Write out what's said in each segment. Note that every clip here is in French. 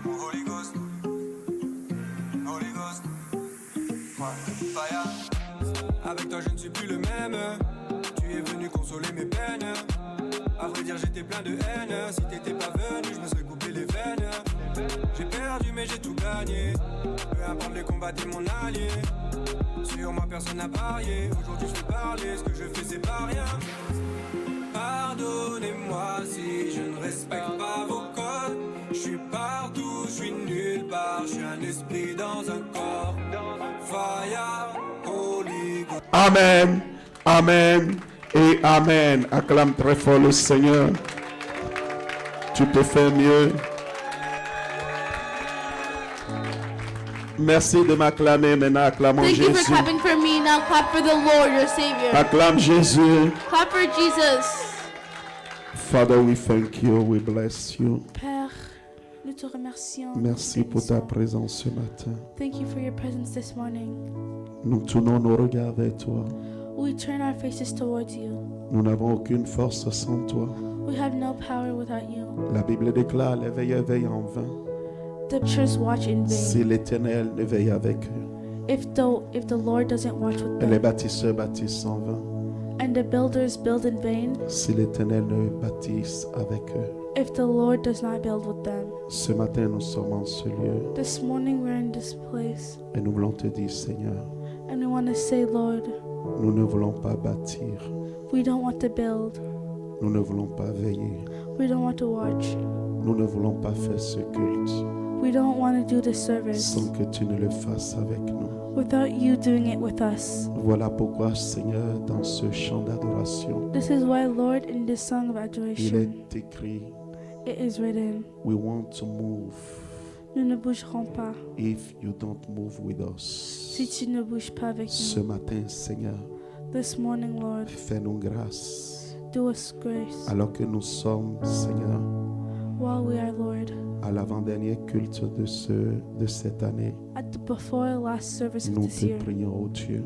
mon Holy Ghost. Holy Ghost. Ouais, fire. Avec toi je ne suis plus le même. Tu es venu consoler mes peines. À vrai dire j'étais plein de haine. Si t'étais pas venu je me serais coupé les veines. J'ai perdu mais j'ai tout gagné. Peu importe les combats t'es mon allié. Sur moi personne n'a parié. Aujourd'hui je fais parler. Ce que je fais c'est pas rien. Pardonnez-moi si je ne respecte pas vos codes. Je suis partout, je suis nulle part. Je suis un esprit dans un corps. Fire, Holy Ghost. Amen, Amen et Amen. Acclame très fort le Seigneur. Tu peux faire mieux. Merci de m'acclamer. Maintenant, acclamons Thank you for Jésus. clapping for me. Now clap for the Lord, your Savior. Acclame Jésus. Clap for Jesus. Father, we thank you. We bless you. Père, nous te remercions. Merci pour ta présence ce matin. Thank you for your presence this morning. Nous tournons nos regards vers toi. We turn our faces towards you. Nous n'avons aucune force sans toi. We have no power without you. La Bible déclare, les veilleurs veillent en vain. The church watch in Si vain. l'Éternel ne veille avec eux. If the Lord doesn't watch with Et les them, bâtisseurs bâtissent en vain. and the builders build in vain, Si l'Éternel ne bâtisse avec eux. if the Lord does not build with them. Ce matin, nous sommes en ce lieu This morning we're in this place, et nous voulons te dire, Seigneur, and we want to say, Lord, nous ne voulons pas bâtir, we don't want to build. nous ne voulons pas veiller, We don't want to watch. nous ne voulons pas faire ce culte We don't want to do the service sans que tu ne le fasses avec nous. without you doing it with us. Voilà pourquoi, Seigneur, dans ce chant d'adoration, This is why, Lord, in this song of il adoration, est écrit, it is written, we want to move nous ne bougerons pas if you don't move with us. si tu ne bouges pas avec Ce nous. matin, Seigneur, This morning, Lord, fais-nous grâce do us grace alors que nous sommes, Seigneur, while we are, Lord, à l'avant-dernier culte de cette année. before the last service of Nous this te year. prions, oh Dieu,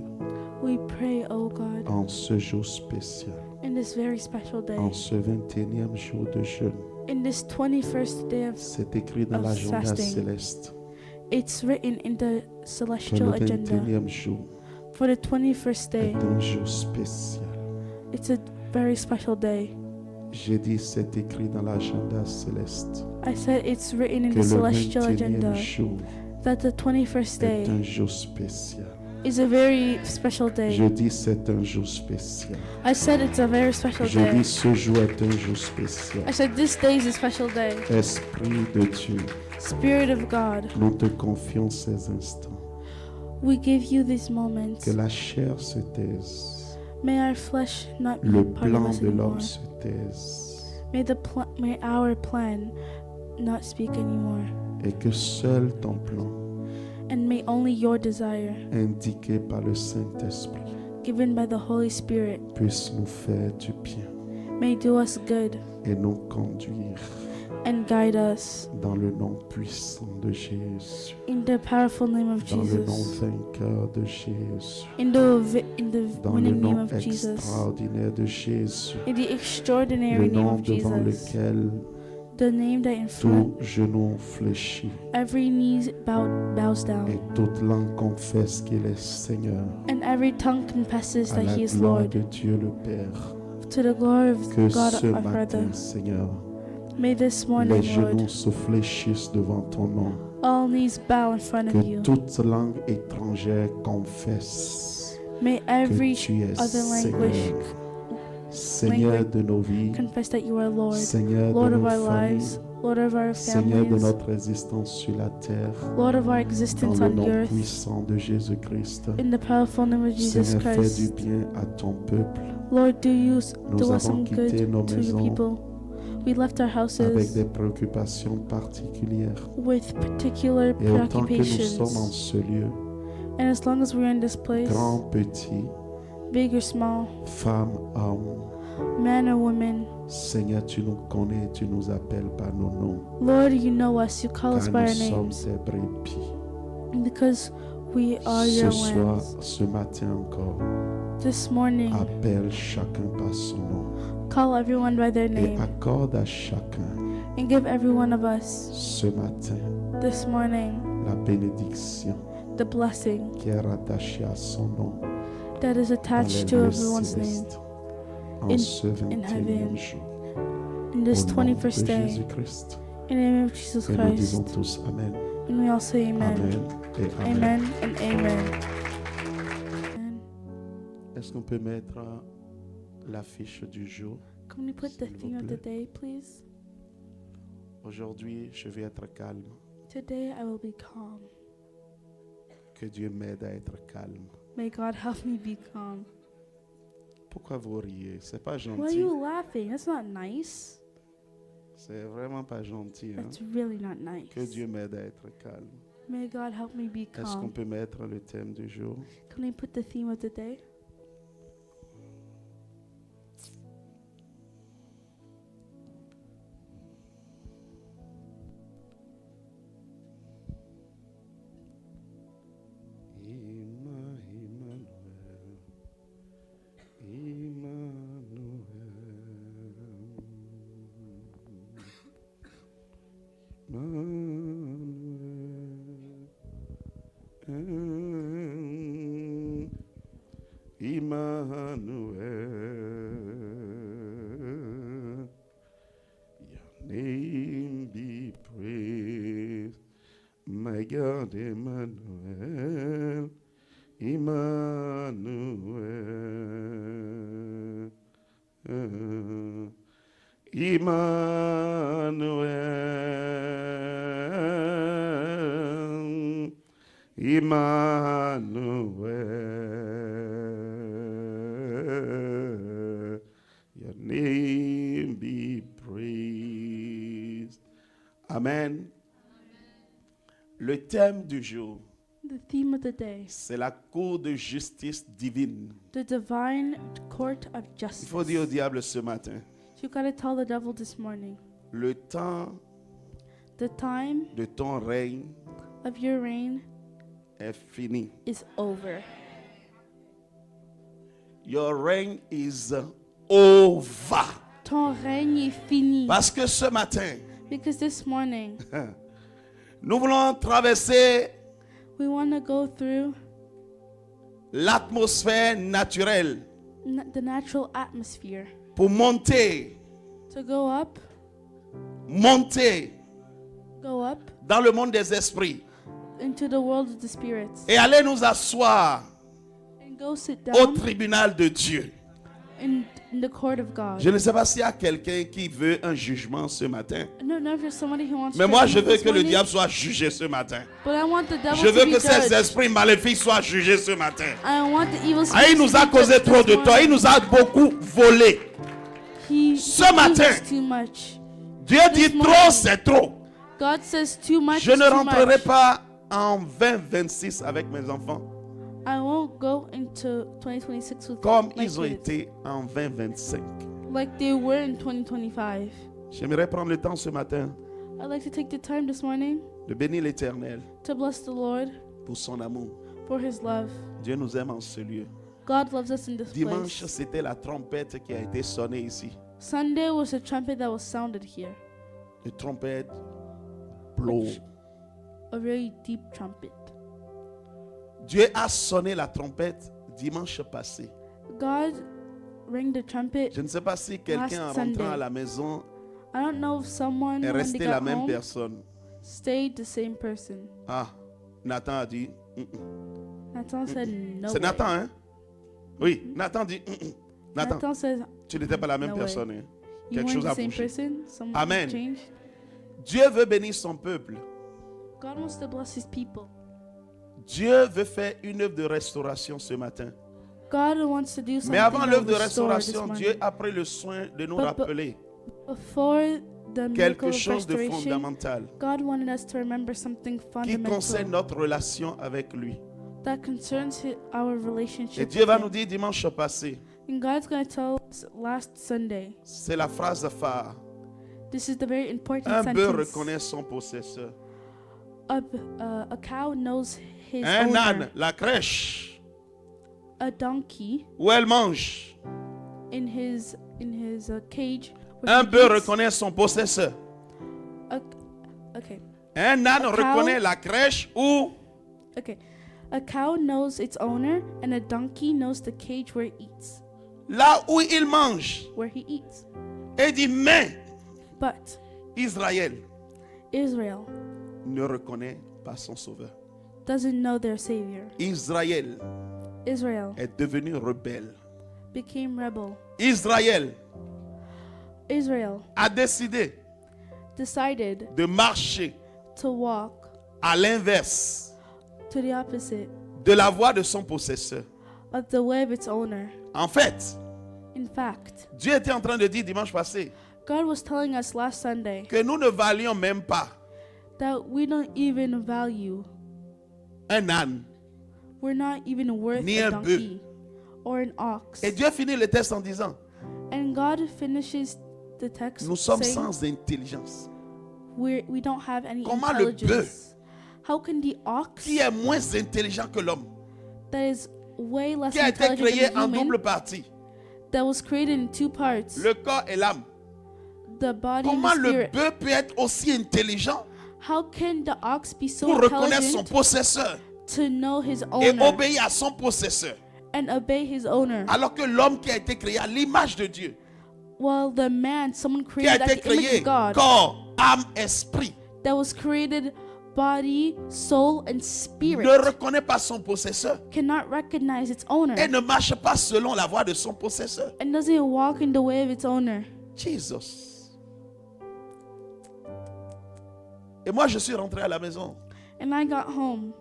We pray, oh God, en ce jour spécial, in this very special day, en ce 21e jour de jeûne. in this 21st day of, C'est écrit dans of l'agenda fasting. céleste it's written in the que le celestial agenda 21e jour for the 21st day. est un jour spécial. It's a very special day. J'ai dit c'est écrit dans l'agenda céleste I said it's written in que the le celestial 21e agenda jour that the 21st est day un jour spécial. is a very special day. Je dis c'est un jour spécial. I said it's a very special Je day. dis ce jour est un jour spécial. I said this day is a special day. Esprit de Dieu, Spirit of God, nous te confions ces instants. we give you these moments. Que la chair se taise. May our flesh not be Le part of plan us de anymore. l'homme se taise. May our plan not speak anymore. Et que seul ton plan, And may only your desire, indiqué par le Saint-Esprit, given by the Holy Spirit, puisse nous faire du bien may do us good et nous conduire and guide us dans le nom puissant de Jésus, in the powerful name of dans le nom Jesus. vainqueur de Jésus, In the dans le winning name nom of Jesus. extraordinaire de Jésus, In the le extraordinary name nom of devant Jesus. lequel The name that in front tout genou fléchit every knee bows down. et toute langue confesse qu'il est Seigneur, And every tongue confesses à that la He is gloire Lord. de Dieu le Père. To the glory of Que God ce our matin, Father. Seigneur, May this les morning, genoux Lord, se fléchissent devant ton nom. all knees bow in front of Que you. toute langue étrangère confesse May que every tu es other language Seigneur de nos vies, confess that you are Lord. Seigneur Lord de of nos our familles, lives, Lord of our Seigneur de families, notre existence sur la terre, Lord of our dans existence le on the nom earth. puissant de Jésus-Christ. In the powerful name of Jesus Seigneur, fais du Christ. bien à ton peuple. Lord, do Nous us avons some good quitté nos to your maisons people. We left our avec houses des préoccupations particulières. with particular Et autant que nous sommes en preoccupations. ce lieu, And as long as we're in this place, grand, petit, big or small, femme, homme, man or woman, Seigneur, tu nous connais, tu nous appelles par nos noms, Lord, you know us, you call us car by nous our sommes names, tes brebis. because we are Ce your soir, lambs. ce matin encore, This morning, appelle chacun par son nom call everyone by their et name accorde à chacun and give every one of us ce matin This morning, la bénédiction the blessing qui est rattachée à son nom that is dans les attached to lieux everyone's name célestes en in- ce in 21e heaven. jour. in this Au nom de 21st day. Jésus-Christ. In the name of Jesus Et nous disons Christ. tous Amen. And we all say amen. Amen et Amen. Amen and amen. Amen. Est-ce qu'on peut mettre l'affiche du jour? Can we put the S'il vous theme of the plaît. day, please? Aujourd'hui, je vais être calme. Today I will be calm. Que Dieu m'aide à être calme. May God help me be calm. Pourquoi vous riez? C'est pas Why are gentil. you laughing? That's not nice. C'est vraiment pas gentil. Hein? That's really not nice. Que Dieu m'aide à être calme. May God help me be Est-ce qu'on calm. peut mettre le thème du jour? Can we put the theme of the day? Emmanuel, your name be praised, my God, Emmanuel, Emmanuel, Emmanuel, your name be praised. Amen. Le thème du jour, The theme of the day. c'est la cour de justice divine. The divine court of Il justice. faut dire au diable ce matin, You gotta tell the devil this morning. le temps The time de ton règne of your reign est fini. is over. Your reign is over. Ton règne est fini. Parce que ce matin, Because this morning, nous voulons traverser we want to go through l'atmosphère naturelle the natural atmosphere. pour monter To go up dans le monde des esprits into the world of the spirits. et aller nous asseoir And go sit au down tribunal de Dieu. in the court of God. Je ne sais pas s'il y a quelqu'un qui veut un jugement ce matin. I don't know if there's somebody who wants Mais moi, je judgment veux this que le morning, diable soit jugé ce matin. but I want the devil Je to veux be que ces judged. esprits maléfiques soient jugés ce matin. I want the evil Ah, il spirits nous to a be causé judged trop this de temps. morning. Il nous a beaucoup volé. He Ce gives matin, us too much. Dieu dit This trop, morning, c'est trop. God says too much Je is ne too rentrerai much. pas en 2026 avec mes enfants I won't go into 2026 with comme my ils ont kids été en 2025. like they were in 2025. J'aimerais prendre le temps ce matin I'd like to take the time this morning de bénir l'Éternel to bless the Lord pour son amour. for his love. Dieu nous aime en ce lieu. God loves us in this Dimanche, place. c'était la trompette qui a été sonnée ici. Sunday was a trumpet that was sounded here. Une trompette blow. A very deep trumpet. Dieu a sonné la trompette dimanche passé. God rang the trumpet. Je ne sais pas si quelqu'un en Last rentrant Sunday. à la maison I don't know if someone est when they resté got la même home personne. stayed the same person. Ah, Nathan a dit. Nathan said no. C'est way. Nathan, hein? Oui, Nathan dit. Nathan, Nathan said tu n'étais pas la même No way. personne. Hein? you Quelque weren't chose the a same bougé. person. Someone Amen. changed. Dieu veut bénir son peuple. God wants to bless his people. Dieu veut faire une œuvre de restauration ce matin. God wants to do something Mais avant that l'œuvre de will restore this restauration, morning. Dieu a pris le soin de nous But- rappeler Before the miracle quelque of chose de restoration, fondamental God wanted us to remember something qui fundamental concerne notre relation avec lui. that concerns our Et relationship. Dieu va with nous him. dire dimanche passé, And God's going to tell us last Sunday. c'est la phrase phare. This is the very important Un bœuf sentence. reconnaît son possesseur. A cow knows his Un owner. âne, la crèche, A donkey où elle mange. in his cage. where Un he bœuf eats. reconnaît son possesseur. Okay. Un âne A cow- reconnaît la crèche ou Okay. A cow knows its owner, and a donkey knows the cage where it eats. là où il mange. Where he eats. Et dit, mais But Israël Israel ne reconnaît pas son sauveur. doesn't know their savior. Israël Israel est devenu rebelle. became rebel. Israël Israel a décidé decided de marcher to walk à l'inverse to the opposite de la voie de son possesseur. of the way of its owner. En fait, In fact, Dieu était en train de dire dimanche passé God was telling us last Sunday que nous ne valions même pas that we don't even value, un âne. we're not even worth Ni a un bœuf. donkey or an ox. Et Dieu finit le texte en disant, And God finishes the text nous sommes saying sans intelligence. we don't have any Comment le intelligence. How can the ox Qui est moins intelligent que l'homme, that is way less qui a été intelligent créé than en the human, double partie, that was created in two parts, le corps et l'âme. the body and Comment the le spirit? bœuf peut être aussi intelligent How can the ox be so pour reconnaître son intelligent possesseur to know his et owner obéir à son possesseur, and obey his owner? alors que l'homme qui a été créé à l'image de Dieu, Well, the man, someone qui a created été at the image créé of God, corps, âme, esprit, that was created body, soul, and spirit, ne reconnaît pas son possesseur cannot recognize its owner et ne marche pas selon la voie de son possesseur. and doesn't walk in the way of its owner. Jesus. Et moi, je suis rentré à la maison And I got home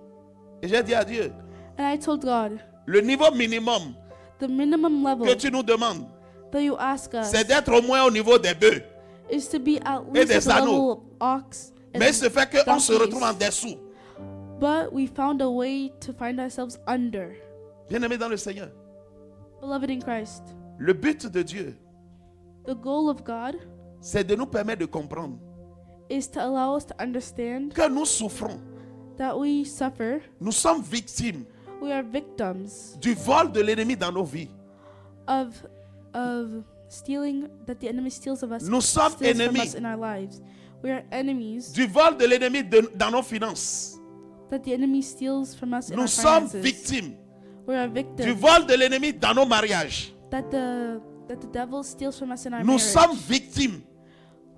et j'ai dit à Dieu, and I told God, le niveau minimum the minimum level que tu nous demandes, that you ask us c'est d'être au moins au niveau des bœufs. is to be at Et least des at the anneaux. level of ox and Mais il se fait qu'on se donkeys. retrouve en dessous. But we found a way to find ourselves under. Bien-aimés dans le Seigneur, Beloved in Christ, le but de Dieu, the goal of God c'est de nous permettre de comprendre is to allow us to understand que nous souffrons. that we suffer, Nous sommes victimes we are victims du vol de l'ennemi dans nos vies. of stealing, that the enemy steals of us, Nous sommes steals from ennemis us in our lives. We are enemies du vol de l'ennemi dans nos finances. that the enemy steals from us in Nous our sommes finances. victimes We are du victims vol de l'ennemi dans nos mariages. that the devil steals from us in our Nous marriage. sommes victimes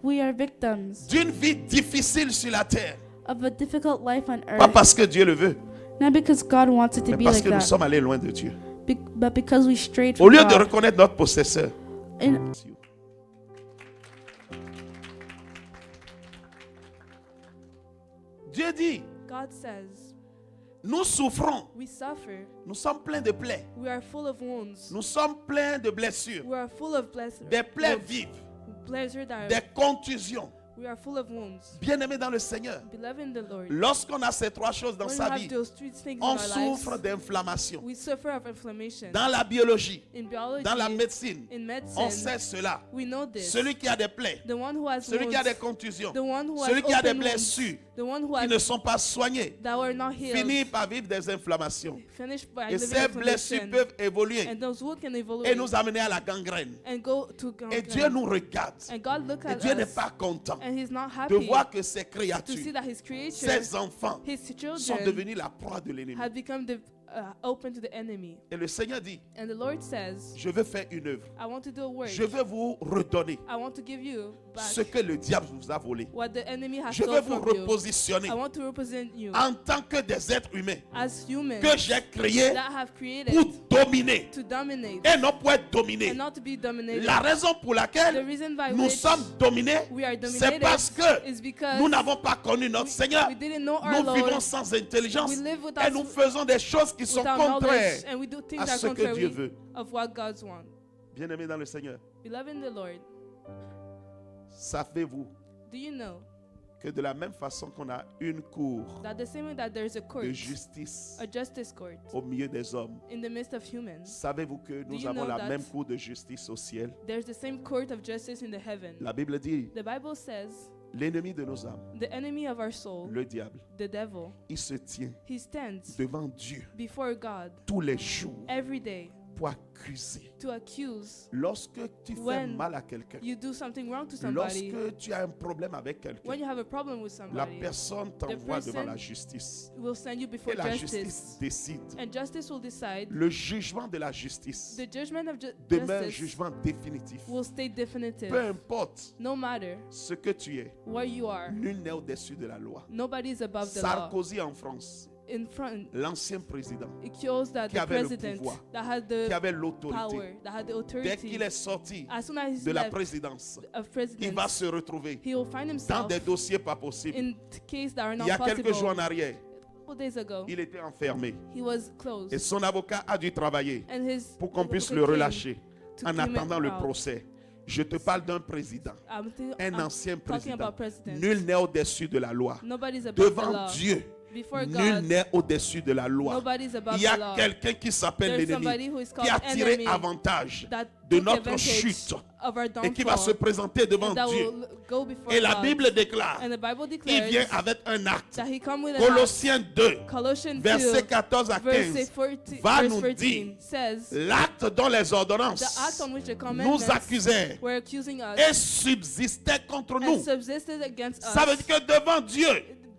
We are victims d'une vie difficile sur la terre. of a difficult life on Pas earth. parce que Dieu le veut, Not because God wants it to mais be parce like que nous that, sommes allés loin de Dieu. but because we strayed Au from lieu de God. reconnaître notre possesseur, And Dieu dit, God says, nous souffrons, we suffer, nous sommes pleins de plaies, we are full of wounds, nous sommes pleins de blessures, we are full of des plaies vives, pleasure that des contusions. we are full of wounds. Bien-aimés dans le Seigneur, Beloved in the Lord, lorsqu'on a ces trois choses dans when we sa have vie, those three things in on our souffre lives, d'inflammation. we suffer of inflammation. Dans la biologie, In biology, dans la médecine, in on medicine, sait cela. we know this. Celui qui a des plaies, The one who has celui qui a des wounds, contusions, the one who celui has qui a des open wounds, blessures the one who qui ne has sont pas soignées, that were not healed, finit par vivre des inflammations. finished by Et living ces blessures inflammation, peuvent évoluer and those wounds can evolve et nous amener à la gangrène. and go to Et Dieu nous regarde. and God look Et at Dieu n'est us, pas content and He's not de happy voir que ses to see créatures, that His creatures, ses enfants, His sont children, devenus la proie de l'ennemi. have become open to the enemy. Et le Seigneur dit, And the Lord says, je veux faire une œuvre. I want to do a work. Je veux vous redonner I want to give you back ce que le diable vous a volé. what the enemy has Je veux stolen vous from you. repositionner I want to represent you en tant que des êtres humains as humans que j'ai créés that have created pour dominer to dominate et non pour être dominés. and not to be dominated. La raison pour The laquelle reason by nous which sommes dominés, we are c'est dominated parce que is because nous n'avons pas connu notre Seigneur. we didn't know our Nous Lord vivons sans intelligence We live without- et nous faisons des choses qui sont without knowledge, contraires and we do things à that are ce que Dieu contrary veut. of what God wants. Bien-aimés dans le Seigneur, Beloved in the Lord, savez-vous do you know que de la même façon qu'on a une cour that the same way that there is a court, de justice a justice court au milieu des hommes, in the midst of humans, savez-vous que nous you avons know la that même cour de justice au ciel? there's the same court of justice in the heaven? La Bible dit, The Bible says l'ennemi de nos âmes, the enemy of our soul, le diable, the devil, il se tient he stands devant Dieu before God tous les jours every day pour accuser. to accuse. Lorsque tu fais When mal à quelqu'un, you do something wrong to somebody, lorsque tu as un problème avec quelqu'un, when you have a problem with la somebody, personne t'envoie devant person la justice. will send you before Et la justice. justice décide. And justice will decide. Le jugement de la justice The judgment of demeure un justice jugement définitif. will stay definitive. Peu importe No matter ce que tu es, where you are, nul n'est au-dessus de la loi. nobody is above the law. Sarkozy en France, In front, l'ancien président, it shows that qui the avait le president pouvoir, that had qui the avait l'autorité, power, that had the dès authority, qu'il est sorti as soon as de he la left présidence, of il va president, se retrouver he will find dans himself des dossiers pas possibles. in cases that are Il not y a quelques jours en possible. arrière, A couple days ago, il était enfermé he was closed, et son avocat a dû travailler and his pour qu'on puisse advocate le came relâcher to en give him attendant le out. procès. Je te parle d'un président, un I'm ancien talking président. about president. Nul n'est au-dessus de la loi. Nobody's above the Devant law. Dieu, Before nul God, n'est au-dessus de la loi. nobody's above Il y the a law. quelqu'un qui s'appelle There's somebody l'ennemi, who is qui called a tiré enemy avantage that de took notre advantage chute of our et qui va se downfall, présenter devant and that Dieu. will go before Et la God. Bible déclare, And the Bible il declares vient avec un acte. that he come with an Colossiens 2, act. Colossians versets 2, 14 à verse 15, 14, va verse nous 14 dire says, l'acte dont les the act ordonnances on which the nous commandments accusaient were accusing us et subsistaient contre and nous. subsisted against Ça veut us. dire que devant Dieu,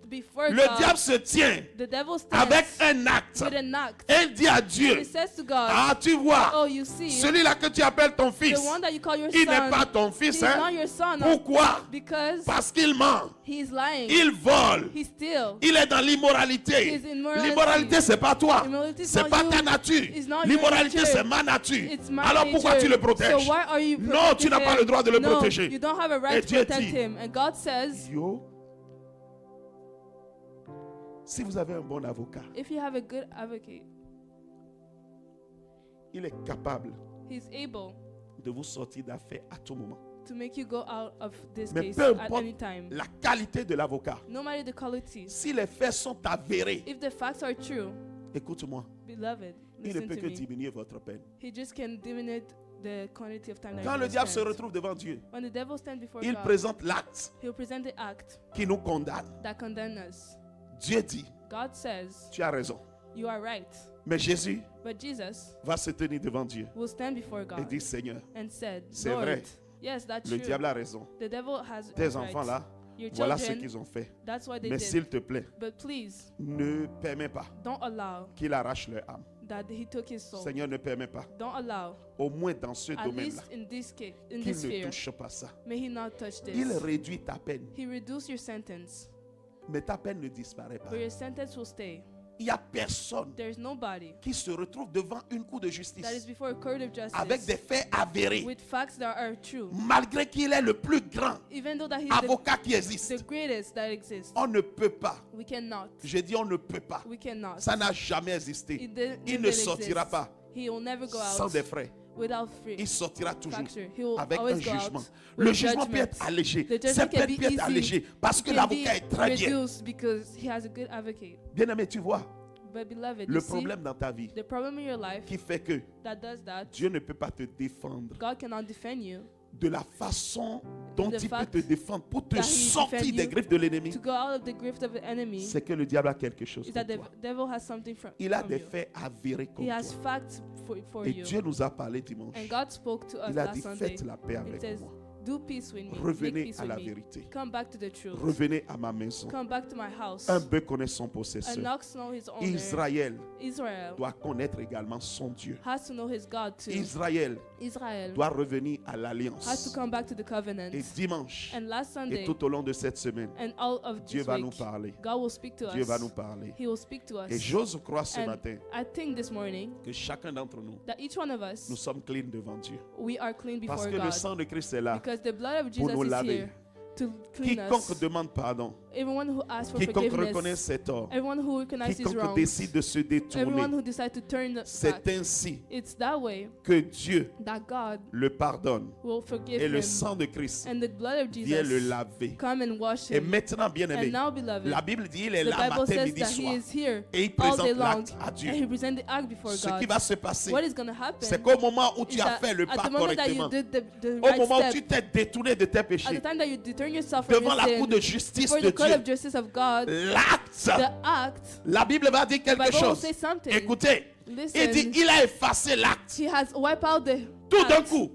Before le God, diable se tient the devil stands avec un acte. with an act. Et il dit à And Dieu, he says to God, ah tu vois, oh, you see, celui-là que tu appelles ton the fils, one that you call your il n'est son, pas ton fils. he's not your son. Pourquoi? Because Parce qu'il ment, he's lying. il vole, He steals. il est dans l'immoralité. He's immorality. L'immoralité, c'est pas toi, Immorality is c'est not pas you. ta nature. It's not your L'immoralité, nature. c'est ma nature. It's my Alors pourquoi nature. tu le protèges? So why are you Non, tu n'as protecting pas le droit de le him? protéger. No, you don't have a Et right to Dieu protect dit, him. And God says, Yo, si vous avez un bon avocat, if you have a good advocate, il est capable he's able de vous sortir d'affaires à tout moment. to make you go out of this Mais case peu at importe any time. la qualité de l'avocat, No matter the quality, si les faits sont avérés, if the facts are true, écoute-moi, beloved, il ne listen peut to que me. diminuer votre peine. He just can diminish the quantity of time that Quand you're le gonna diable se spend. retrouve devant Dieu, When the devil stands before il God, présente l'acte he'll present the act qui nous condamne. that condemns us. Dieu dit, God says, tu as raison. you are right. Mais Jésus But Jesus va se tenir devant Dieu will stand before et God dit, Seigneur, and said, c'est Lord, vrai. yes, that's le true. diable a raison. The devil has Tes right. enfants là, Your voilà ce children, qu'ils ont fait. that's what they Mais did. s'il te plaît, But please, ne permets pas don't allow qu'il arrache leur âme. that he took his soul. Seigneur, ne permets pas, Don't allow, au moins dans ce at domaine-là, least in this case, in qu'il this ne sphere, touche pas ça. may he not touch Il this. réduit ta peine, He reduced your sentence, mais ta peine ne disparaît pas. but your sentence will stay. Il n'y a personne There's nobody qui se retrouve devant une cour de that is justice before a court of justice avec des faits avérés, with facts that are true, malgré qu'il est le plus grand even though that he's avocat qui the existe. greatest that exists. On ne peut pas. We cannot. Je dis on ne peut pas. We cannot. Ça n'a jamais existé. It didn't- Il it ne didn't sortira exist. pas He will never go sans out des frais. without free. Il sortira toujours Facture. He will avec un always go jugement. out Le with jugement peut être judgment. allégé. The judgment Ses can peines be peuvent être easy. allégées parce It que can l'avocat be est très bien. reduced because he has a good advocate. Bien aimé, tu vois, But beloved, le you see, problème dans ta vie the problem in your life qui fait que that does that, Dieu ne peut pas te défendre God cannot defend you. de la façon dont The il peut fact te défendre pour te that he sortir defend des you griffes de l'ennemi, To go out of the grip of the enemy c'est que le diable a quelque chose is pour that the toi. devil has something from, Il a from des you. faits avérés He contre has toi. facts for Et you. Dieu nous a parlé dimanche. And God spoke to us Il a last dit, Sunday. faites la paix It avec says, moi. do peace with me. Make Revenez peace à with la me. vérité. Come back to the truth. Revenez à ma maison. Come back to my house. Un bœuf connaît son An possesseur. ox know his owner. Israël Israel doit connaître également son Dieu. has to know his God too. Israël Israel doit revenir à has to l'alliance. come back to the covenant. Et dimanche, And last et Sunday tout au long de cette semaine, and all of Dieu this va nous week, parler. God will speak to Dieu va nous us. parler. He will speak to us. Et j'ose croire ce And matin I think this morning que chacun d'entre nous, that each one of nous us, sommes clean devant Dieu. we are clean Parce before que le God. sang de Christ est là. Because the blood of pour nous Jesus is laver. here to clean Quiconque us. demande pardon, Everyone who asks for quiconque reconnaît forgiveness, ses torts, everyone who recognizes his quiconque wrongs, décide de se everyone détourner, who decides to turn back. c'est ainsi It's that way que Dieu that God le pardonne. will forgive Et le him. sang de Christ And the blood of vient le Jesus laver. come and wash Et him. maintenant, bien aimé, And now, beloved, la Bible dit il est the là Bible matin, says midi, that he soir. is here Et il all day présente long. l'acte à And Dieu. he presents the act before Ce qui God. va se passer, What is going to happen c'est qu'au moment où tu is as that fait le at pas the moment that you correctement, did the au right moment où tu step, t'es détourné de tes at the péchés, time that you turn yourself from devant your la cour sin, de justice before de the court Dieu, of justice of God, l'acte, the act, la Bible va dire the quelque Bible will chose. say something. Écoutez, Il dit, Listen, il a effacé l'acte. he has wiped out the Tout d'un act. coup,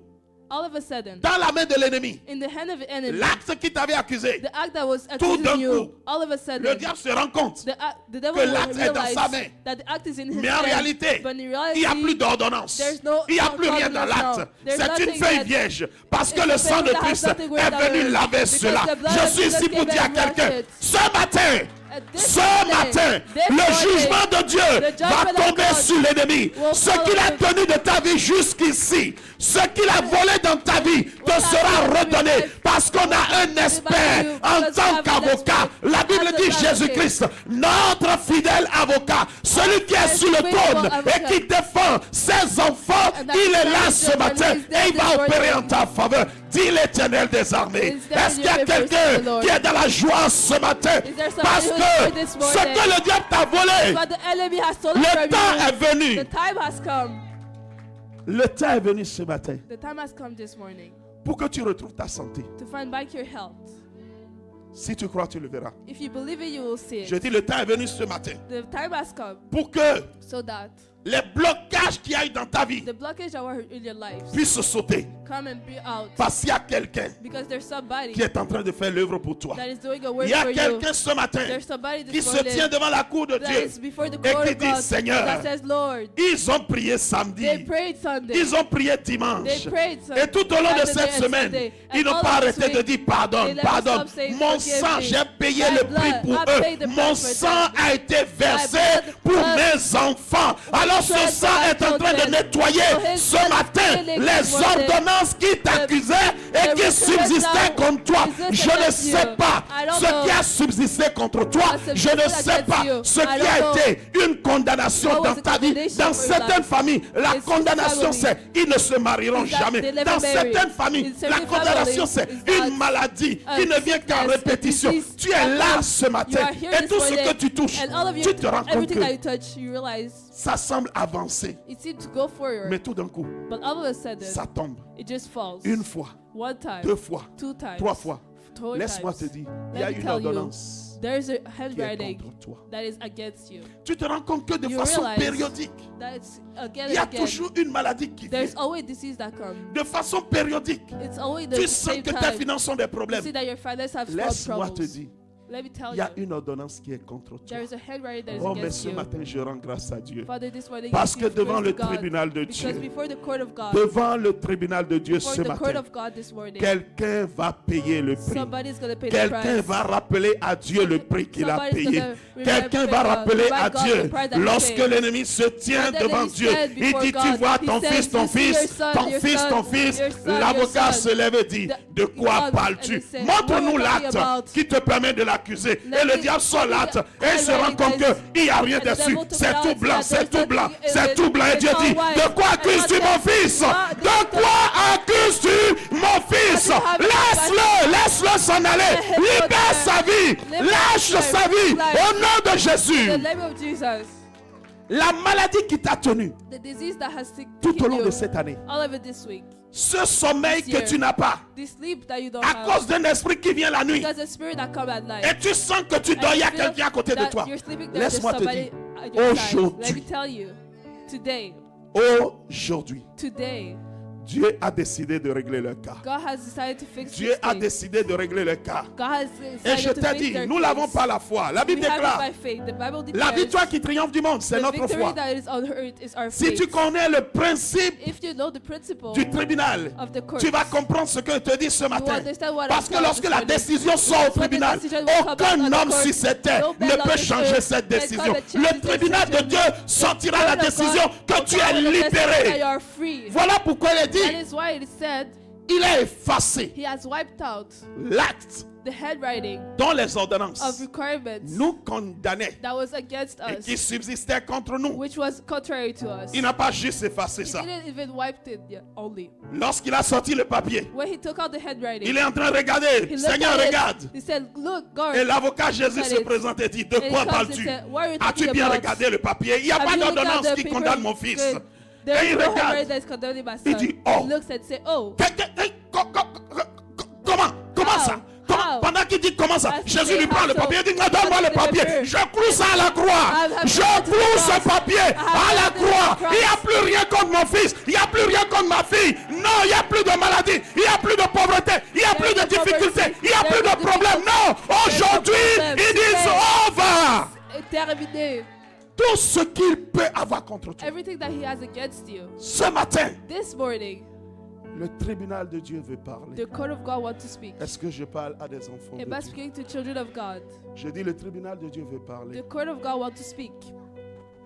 All of a sudden, dans la main de l'ennemi, in the hand of the enemy, l'acte qui t'avait accusé, the act that was Tout d'un accusing coup, you, all of a le sudden, diable se rend compte. the devil que will l'acte est dans sa main. realize that the act is in his Mais en hand. réalité, But in il n'y a reality, plus d'ordonnance. there's no Il n'y a plus rien dans ordinance l'acte. now. There's C'est une nothing feuille that- vierge. Parce que It's le a sang feuille de that has Christ nothing est without venu it. laver Because cela. the blood Je of suis Jesus ici pour came dire à and washed quelqu'un, it. ce matin, this ce morning, matin, this le morning, jugement de Dieu the va judgment of tomber God sur l'ennemi. will Ce follow qu'il a you. tenu de ta vie jusqu'ici, ce qu'il a volé dans ta vie te sera redonné. Parce qu'on a un expert en tant qu'avocat. La Bible dit Jésus-Christ, notre fidèle avocat, celui qui est sur le trône et qui défend ses enfants, il est là ce matin et il va opérer en ta faveur. Dit l'Éternel des armées. Est-ce qu'il y a quelqu'un qui est dans la joie ce matin? Parce que ce que le diable t'a volé, but the enemy has stolen le from temps you. est venu. The time has come. Le temps est venu ce matin The time has come this morning pour que tu retrouves ta santé. to find back your health. Si tu crois, tu le verras. If you believe it, you will see Je it. dis, le temps est venu ce matin The time has come pour que so that les blocages qu'il y a eu dans ta vie the blockage that were in your life puissent sauter. come and be out. Parce qu'il y a quelqu'un Because there's somebody qui est en train de faire l'œuvre pour toi. that is doing a Il work y a for you. quelqu'un ce matin There's somebody qui this se morning tient devant la cour de that Dieu is before the et court qui of dit, God Seigneur, that says, Lord, ils ont prié samedi, they prayed Sunday. ils ont prié dimanche. They prayed Sunday. Et tout au long de Saturday cette and semaine, Sunday. ils And n'ont all pas of this arrêté de week, dire pardonne, they never pardonne. stopped saying, Mon "Forgive sang, me. j'ai payé My le prix blood, pour I eux. paid the Mon price for sang them. a été versé blood, pour blood, mes enfants. Alors ce shed sang for est en train de children. nettoyer So his ce blood is matin healing les this morning. ordonnances qui t'accusaient et the qui recurrence subsistaient now contre toi. existed Je ne against sais you. pas I don't ce know. qui a subsisté contre toi. What Je ne subsisted sais pas against you. ce I qui don't a know. été une condamnation What dans was the ta vie. condemnation Dans for your certaines life? familles, la It's condamnation family. c'est ils ne se marieront Is that jamais. they never Dans marry. certaines familles, In la certain condamnation c'est families, is une that maladie a qui ne vient qu'en sickness, a répétition. disease Tu es that là comes. ce You matin are here et this tout ce morning, que tu touches, and all of tu your, te rends compte everything that you que touch, you realize ça semble avancer. it seemed to go forward, Mais tout d'un coup, but all of a sudden, ça tombe. it just falls. Une fois, One time, 2 fois, 2 times, 3 fois. 4 Laisse-moi times. te dire, il y a Let me une tell you, ordonnance There's a qui est handwriting contre toi. that is against you. Tu te rends compte que de You façon realize périodique, that it's again il y a and again. toujours une maladie qui vient. There's always disease that comes. De façon périodique, It's always the tu sens same que tes time. finances ont des You problèmes. see that your finances have small Laisse-moi te problems. dire, Let me tell il y a you, une ordonnance qui est contre toi. there is a handwriting that is Oh, mais against ce you. matin, je rends grâce à Dieu. Father, this morning, Parce I que give devant praise le to God, tribunal de because Dieu, before the court of God, devant le tribunal de Dieu before ce the court matin, of God this morning, quelqu'un va payer le prix. somebody's going to pay the Quelqu'un price. va rappeler à Dieu le prix qu'il a Somebody's payé. gonna Quelqu'un va remember rappeler God, à God, Dieu the price that he lorsque paid. l'ennemi se tient And then devant he Dieu. said Il before dit, tu God, vois he ton says, fils, ton "You see your fils, son, ton your fils, son, ton fils. your son, L'avocat your son." se lève et dit, de quoi God, parles-tu? and he said, Montre-nous "What are you l'acte talking about?" qui te permet de l'accuser. Let Et le me- diable sort l'acte et il se I rend read compte this. qu'il n'y a rien And the dessus. devil took C'est it out tout and blanc, said, c'est "There's tout blanc, nothing in c'est it. tout blanc. Et It's Dieu all dit, white. de quoi And accuses-tu God mon said, fils? "What De do you quoi accuses-tu mon fils? you have Laisse-le, laisse-le s'en aller. Let him go Libère there. sa vie. Live Lâche his life. sa vie. Life. Au nom de In Jésus. the name of Jesus, La maladie qui t'a tenu the disease that has tout au taken long you de cette année, all of it this week, ce sommeil This que year. tu n'as pas, the sleep that you don't à have, cause d'un esprit qui vient la nuit, because the spirit that come at night, et tu sens que tu and dors, il y a you feel quelqu'un à côté de that toi. you're sleeping there, there's Laisse-moi te somebody dire, at your side. Let aujourd'hui, me tell you, aujourd'hui, today, Dieu a décidé de régler le cas. God has decided to fix Dieu this a thing. décidé de régler le cas. God has Et je decided to t'ai fix dit, their nous n'avons case. pas la foi. La Bible We have déclare, it by faith. The Bible la declares victoire qui triomphe du monde, c'est the notre victory foi. that is on earth is our Si faith. tu connais le principe If you know the principle du tribunal, of the court, tu vas comprendre ce que je te dis ce you matin. understand what Parce I'm que telling lorsque this la morning. décision sort au When the tribunal, decision will come aucun out on the homme court, sur cette terre no man ne on peut this changer earth cette can décision. come and change Le this tribunal de decision. Dieu sortira la Word of décision God, que will tu come es with a decision that libéré. you are free. Voilà pourquoi il est That dit, is why it is said il a effacé he has wiped out l'acte the handwriting dont les ordonnances of requirements nous condamnaient that was against et us, qui subsistaient contre nous. which was contrary to us. Il n'a pas juste effacé He ça. didn't even wipe it yet, only. Lorsqu'il a sorti le papier, When he took out the handwriting, il est en train de he regarder. looked Seigneur, at it. regarde. He said, "Look, guard." Et l'avocat Jésus se Look at it. présente et dit, de And he quoi comes and parles-tu? said, "What are you As-tu talking bien about? regardé le papier? Il n'y a Have pas you looked at d'ordonnance the qui paper? condamne mon fils. Good. There Et is il no regarde. handwriting that is condemning my Il son. dit, oh. He looks and say, "Oh, Comment How? ça? How? Pendant qu'il dit comment ça, As he Jésus said, lui prend how le so? papier, il dit, donne-moi le What is the papier. paper? Je cloue ça à la croix. I have Je nailed it to the cloue cross. ce papier à la nailed it to the croix. Il n'y a plus rien contre mon fils. Il n'y a plus rien contre ma fille. Non, il n'y a plus de maladie. Il n'y a plus de pauvreté. Il n'y a plus de difficultés. Il n'y a plus de problème. Non, aujourd'hui, it is over. C'est terminé. Tout ce qu'il peut avoir contre toi. Everything that he has against you. Ce matin, This morning, le tribunal de Dieu veut parler. the court of God wants to speak. Est-ce que je parle à des enfants de Am I Dieu? speaking to children of God? Je dis le tribunal de Dieu veut parler. The court of God wants to speak.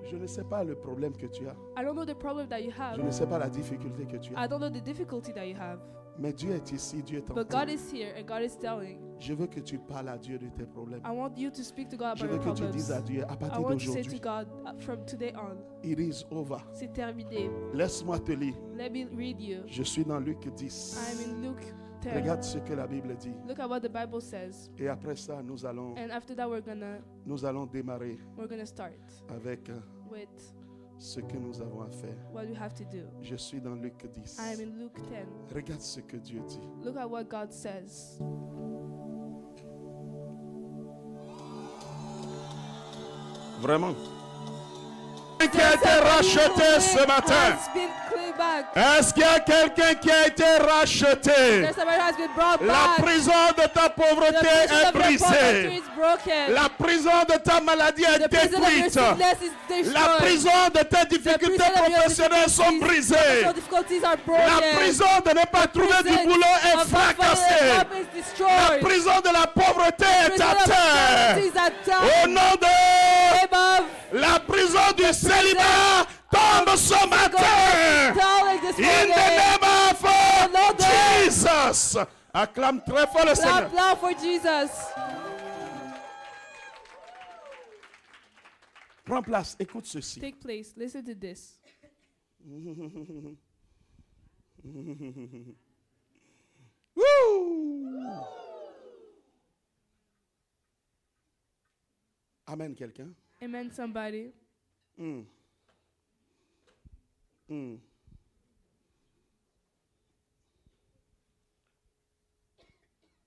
Je ne sais pas le problème que tu as. I don't know the problem that you Je have. ne sais pas la difficulté que tu as. I don't know the difficulty that you have. Mais Dieu est ici, Dieu est en But toi. God is here and God is telling. Je veux que tu parles à Dieu de tes problèmes. I want you to speak to God Je about veux your que tu dises problems. à Dieu, à I partir want you to say to d'aujourd'hui, God from today on, it is over. c'est terminé. Laisse-moi te lire. Let me read you. Je suis dans Luc 10. I'm in Luke 10. Regarde ce que la Bible dit. Look at what the Bible says. Et après ça, nous And after that, we're allons démarrer gonna start avec with ce que nous avons à faire. what we have to do. Je suis dans Luc 10. I'm in Luke 10. Regarde ce que Dieu dit. Look at what God says. Vraiment. Qui a été racheté ce matin? Has been cleared back. Est-ce qu'il y a quelqu'un qui a été racheté? There's somebody who has been brought La back. prison de ta The pauvreté prison est of your poverty brisée. is broken. La prison de ta maladie est The prison of your détruite. sickness is destroyed. La prison de tes The difficultés prison of your professionnelles sont difficulties- brisées. professional difficulties are broken. La prison de ne pas trouver du Prison boulot est of not finding a fracassée. job is La destroyed. prison de la pauvreté est Prison à of terre. poverty is at Au terre. nom de Above. la prison du célibat tombe ce matin. Telling this In the morning. name of Lord, Jesus. Acclame très fort le Seigneur. Clap loud for Jesus. Prends place, écoute ceci. Take place. Listen to this. Woo! Amen, quelqu'un. Amen, somebody. Mm. Mm.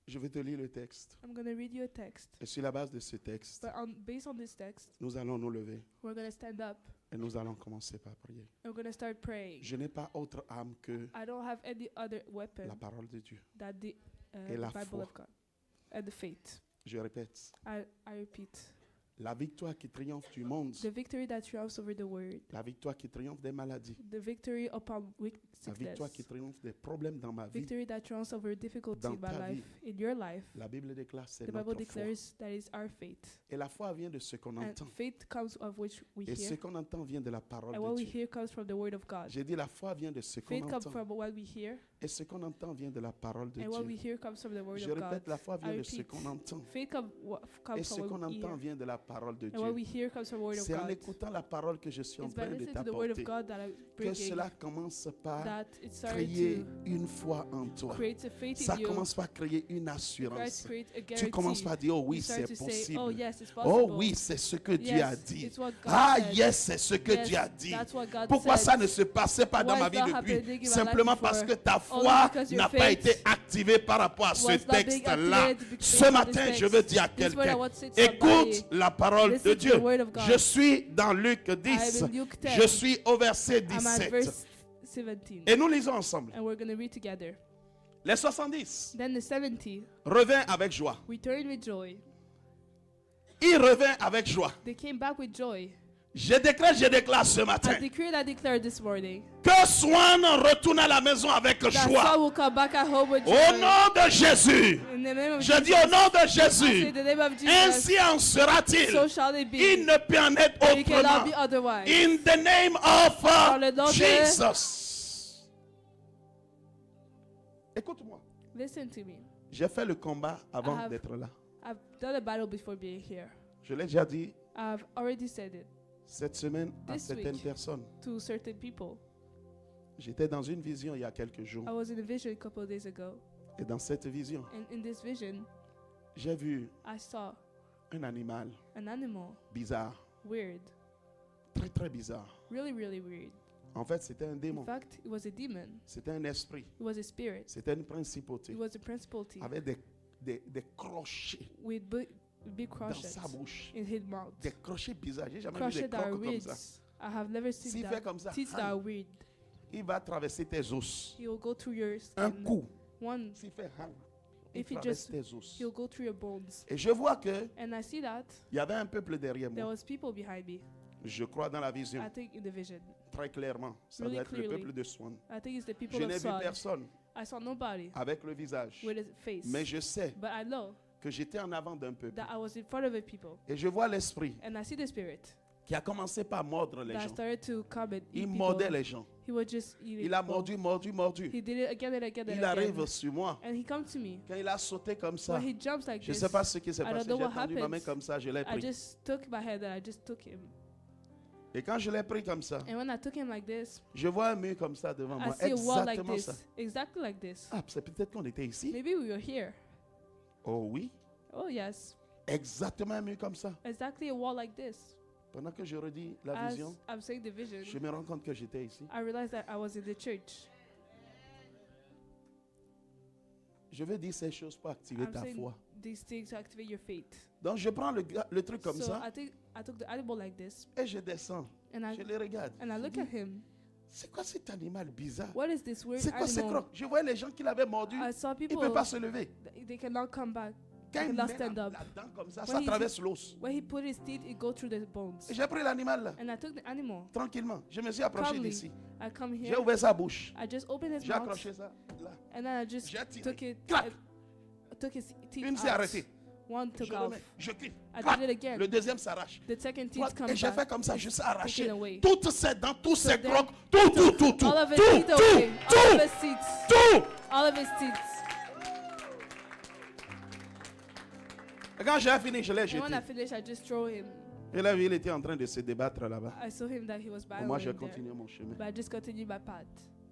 Je vais te lire le texte. I'm going to read you a text. Et sur la base de ce texte, But based on this text, nous allons nous lever we're going to stand up et nous allons commencer par prier. and we're going to start praying. Je n'ai pas autre âme que I don't have any other weapon la parole de Dieu. than Et la the Bible foi. of God and the faith. Je répète, I repeat. la victoire qui triomphe du monde, The victory that triumphs over the world. la victoire qui triomphe des maladies, The victory upon la sickness. victoire qui triomphe des problèmes dans ma vie. Victory that triumphs over difficulty Dans in my ta life, in your life. La Bible déclare c'est The Bible notre foi. declares that is our faith. Et la foi vient de ce qu'on And entend. faith comes of which we Et ce hear. qu'on entend vient de la parole And what de we Dieu. hear comes from the word of God. J'ai dit la foi vient de ce qu'on Faith comes entend. from what we hear. Et ce qu'on entend vient de la parole de And what we Dieu. hear comes from the word Je of God. répète, la foi vient I de ce repeat. qu'on entend. Faith Et comes ce from qu'on what we entend hear. vient de la parole de And what we Dieu. hear comes from the word of C'est en God. écoutant la parole que je suis en It's by train de listening to the word of t'apporter God that I'm que bringing cela commence par that it started créer to une foi en toi. create a faith Ça in you. commence par créer une It assurance. creates a Tu commences guarantee. par dire, oh oui, You start c'est to say, possible. oh yes, it's Oh possible. oui, c'est ce que Dieu Yes, a dit. it's what God Ah said. yes, c'est ce que Yes, Dieu a dit. that's what God Pourquoi said. ça ne se passait pas dans Why ma is vie that happening depuis? in my life Simplement before? parce que ta Only foi because your n'a pas faith été activée par rapport à ce was not being texte-là. activated because Ce of matin, this je text. veux dire à This morning I quelqu'un, want to say to somebody, écoute la parole listen de to the Dieu. word of God. Je suis dans Luc 10. I'm in Luke 10. Je suis au verset I'm at 17. verse 17. Et nous lisons ensemble. And we're going to read together. Les 70 Then the 70 revint avec joie. returned with joy. Il revint avec joie. They came back with joy. Je déclare ce matin I decree and I declare this morning que Swan retourne à la maison avec that joie. Saul will come back at home with joy. Au nom de Jésus. In the name of Je Jesus. dis au nom de I say Jésus. in the name of Jesus. Ainsi en sera-t-il. So shall it be. Il ne peut en être It cannot be autrement. otherwise. In the name of Dans le nom de- Jesus. Écoute-moi. Listen to me. J'ai fait le combat avant I have- d'être là. I've done a battle before being here. Je l'ai déjà dit I've already said it cette semaine à This certaines week. personnes. to certain people. J'étais dans une vision il y a quelques jours. I was in a vision a couple of days ago. Et dans cette vision, And in this vision, j'ai vu I saw un animal an animal. bizarre. Weird. Très très bizarre. Really, really weird. En fait, c'était un In démon. fact, it was a demon. C'était un esprit. It was a spirit. C'était une principauté. It was a principality Avec des crochets with big dans crochets sa bouche. in his mouth. Des crochets bizarres. J'ai jamais vu Crochets des that are crocs comme ça. ridges. I have never seen S'il fait comme ça, teeth that are weird. il va traverser tes os. He will go through your Un skin. coup, One, s'il fait hang, il if he traverse just, tes os. he'll go through your bones. Et je vois que And I see that il y avait un peuple derrière there moi. was people behind me. Je crois dans la vision, I think in the vision. très clairement. Ça Really doit être le clearly. peuple de Swan. I think it's the people Je of n'ai vu Sod. personne I saw nobody avec le visage. with a face. Mais je sais But I know que j'étais en avant d'un peuple. that I was in front of a people. Et je vois l'esprit And I see the spirit qui a commencé par mordre les that gens. started to come and Il eat mordait people. les gens. He was just eating Il a people. mordu. He did it again and again and Il arrive again. sur moi. And he comes to me. Quand il a sauté comme ça, When he jumps like je ne this, sais pas ce qui s'est I don't passé. know J'ai what tendu ma main happens. comme ça, je l'ai I pris. just took my head and I just took him. Et quand je l'ai pris comme ça, And when I took him like this, je vois un mur comme ça devant I moi. see a wall like Exactement this. ça. Exactly like this. Ah, c'est peut-être qu'on était ici. Maybe we were here. Oh oui, Oh yes. exactement un mur comme ça. Exactly a wall like this. Pendant que je redis la As vision, I'm saying the vision, je me rends compte que j'étais ici. I realized that I was in the church. Je vais dire ces choses pour activer I'm ta saying foi. these things to activate your faith. Donc je prends le truc comme So ça I took the animal like this et je descends. and Je le regarde. I Je look dis, at him. c'est quoi cet animal bizarre? What is this weird C'est quoi ces animal? crocs? Je voyais les gens qui l'avaient mordu. I saw Il ne people peut pas se lever. they cannot come back. Quand They il cannot met stand up. la dent comme ça, When ça he- traverse l'os. When he put his teeth, it go through the bones. Et j'ai pris l'animal là, And I took the animal. tranquillement. Je me suis approché Calmly. d'ici. I come J'ai here. ouvert sa bouche. I just opened his J'ai mouth accroché ça là. and then I just J'ai tiré. took it. Clac. I took his teeth Une s'est out. arrêtée. One took Je off. remets. Je clique. I Clac. did it again. Le deuxième s'arrache. The second Toi, teeth come et j'ai fait back. comme ça, juste arraché. taken away. Toutes ces dents, tous So ces then- crocs, tout, All of his tout, teeth away. All tout, of his teeth. tout. All of his teeth. Et quand j'ai fini, je l'ai And when jeté. I finished, I just throw him. Et là, il était en train de se débattre là-bas. I saw him that he was Et moi, battling j'ai there. continué mon chemin. But I just continued my path.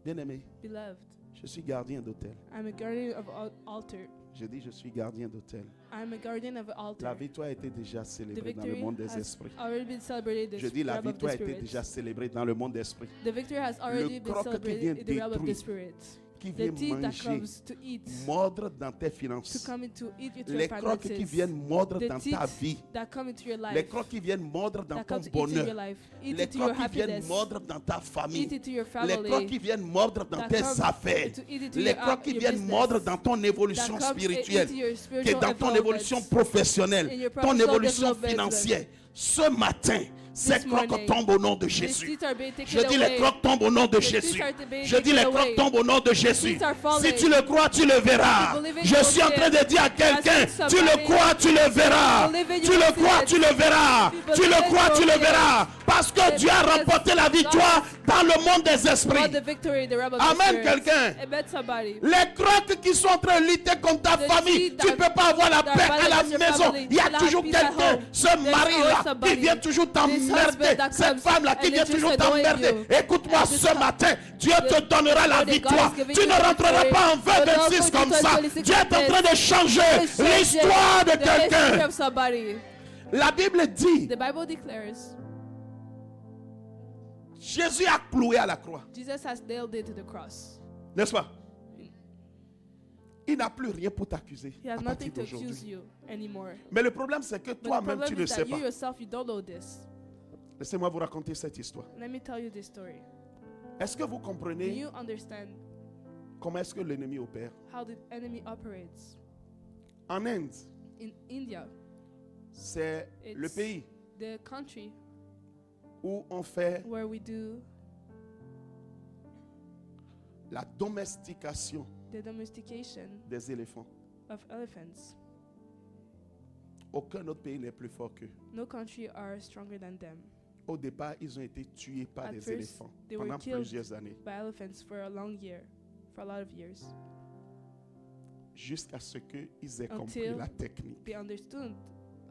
Bien aimé, Beloved, je suis gardien d'hôtel. I'm a guardian of altar. Je dis, je suis gardien d'hôtel. I'm a guardian of La altar. victoire a été déjà The célébrée dans le victory monde des has esprits. already been celebrated in Je the dis, la realm of the victoire a été spirit. déjà célébrée dans le monde des esprits. The victory has already been croc qui celebrated vient in the realm of the détruire, spirit. Qui The vient teeth that manger, comes to eat, mordre dans tes to finances. come into eat into Les your crocs qui finances. viennent mordre The dans teeth ta vie. that come into your Les life. crocs qui viennent mordre dans That ton come to eat into your bonheur. life. Eat Les into your crocs qui viennent happiness. mordre dans ta Eat famille. into your Les family. crocs qui viennent mordre dans That tes come affaires. to eat into Les your, crocs qui your viennent business. mordre dans ton évolution That comes spirituelle. into your Qui est spiritual dans ton évolution development. professionnelle. In your Ton professional évolution development. financière. Ce matin, ces crocs morning, tombent au nom de These Jésus. teeth are being taken Je dis les away. crocs tombent au nom de The Jésus. teeth are being Je dis taken les away. crocs tombent au nom de Jésus. teeth are falling. Si tu le crois, tu le verras. If you believe it, Je you suis en will train see de it. dire à quelqu'un, I said tu le somebody, crois, tu le verras. if you believe it, you Tu will le see crois, it. tu le verras. If you Tu believe le it, crois, you tu will le see it. verras. Parce que The Dieu a because remporté la victoire dans le monde des About esprits. the victory in the realm of the Amen, spirit. quelqu'un. Amen, somebody. Les crocs qui sont en train de lutter contre ta The famille, seed tu ne that- peux pas avoir la that paix à la violence your maison. family. Il y a You'll have toujours peace at quelqu'un, home. ce There's mari-là, always qui somebody. vient toujours This t'emmerder. husband that Cette comes femme-là qui and vient is just toujours annoying t'emmerder. you. Écoute-moi And ce just- matin, Dieu te donnera la God is victoire. giving Tu you ne the rentreras victory. pas en You'll not 2026 go comme to ça. 2026 Dieu est en like train de this. changer God is changing l'histoire de the history quelqu'un. of somebody. La Bible dit, The Bible declares Jésus a cloué à la croix. Jesus has nailed it to the cross. N'est-ce pas? Il n'a plus rien pour t'accuser He à has partir nothing to accuse d'aujourd'hui. you anymore. Mais le problème, c'est que But the toi-même, tu problem ne is sais that you pas. yourself, you don't know this. Laissez-moi vous raconter cette histoire. Let me tell you this story. Est-ce que vous Do comprenez you understand comment est-ce que l'ennemi opère? how the enemy operates? En Inde, In India, c'est le It's- pays the country où on fait where we do la domestication the domestication des éléphants. of elephants. Aucun autre pays n'est plus fort qu'eux. No country are stronger than them. Au départ, ils ont été tués par At des first, éléphants they were pendant killed plusieurs années, by elephants for a lot of years, jusqu'à ce qu'ils aient compris Until la technique. they understood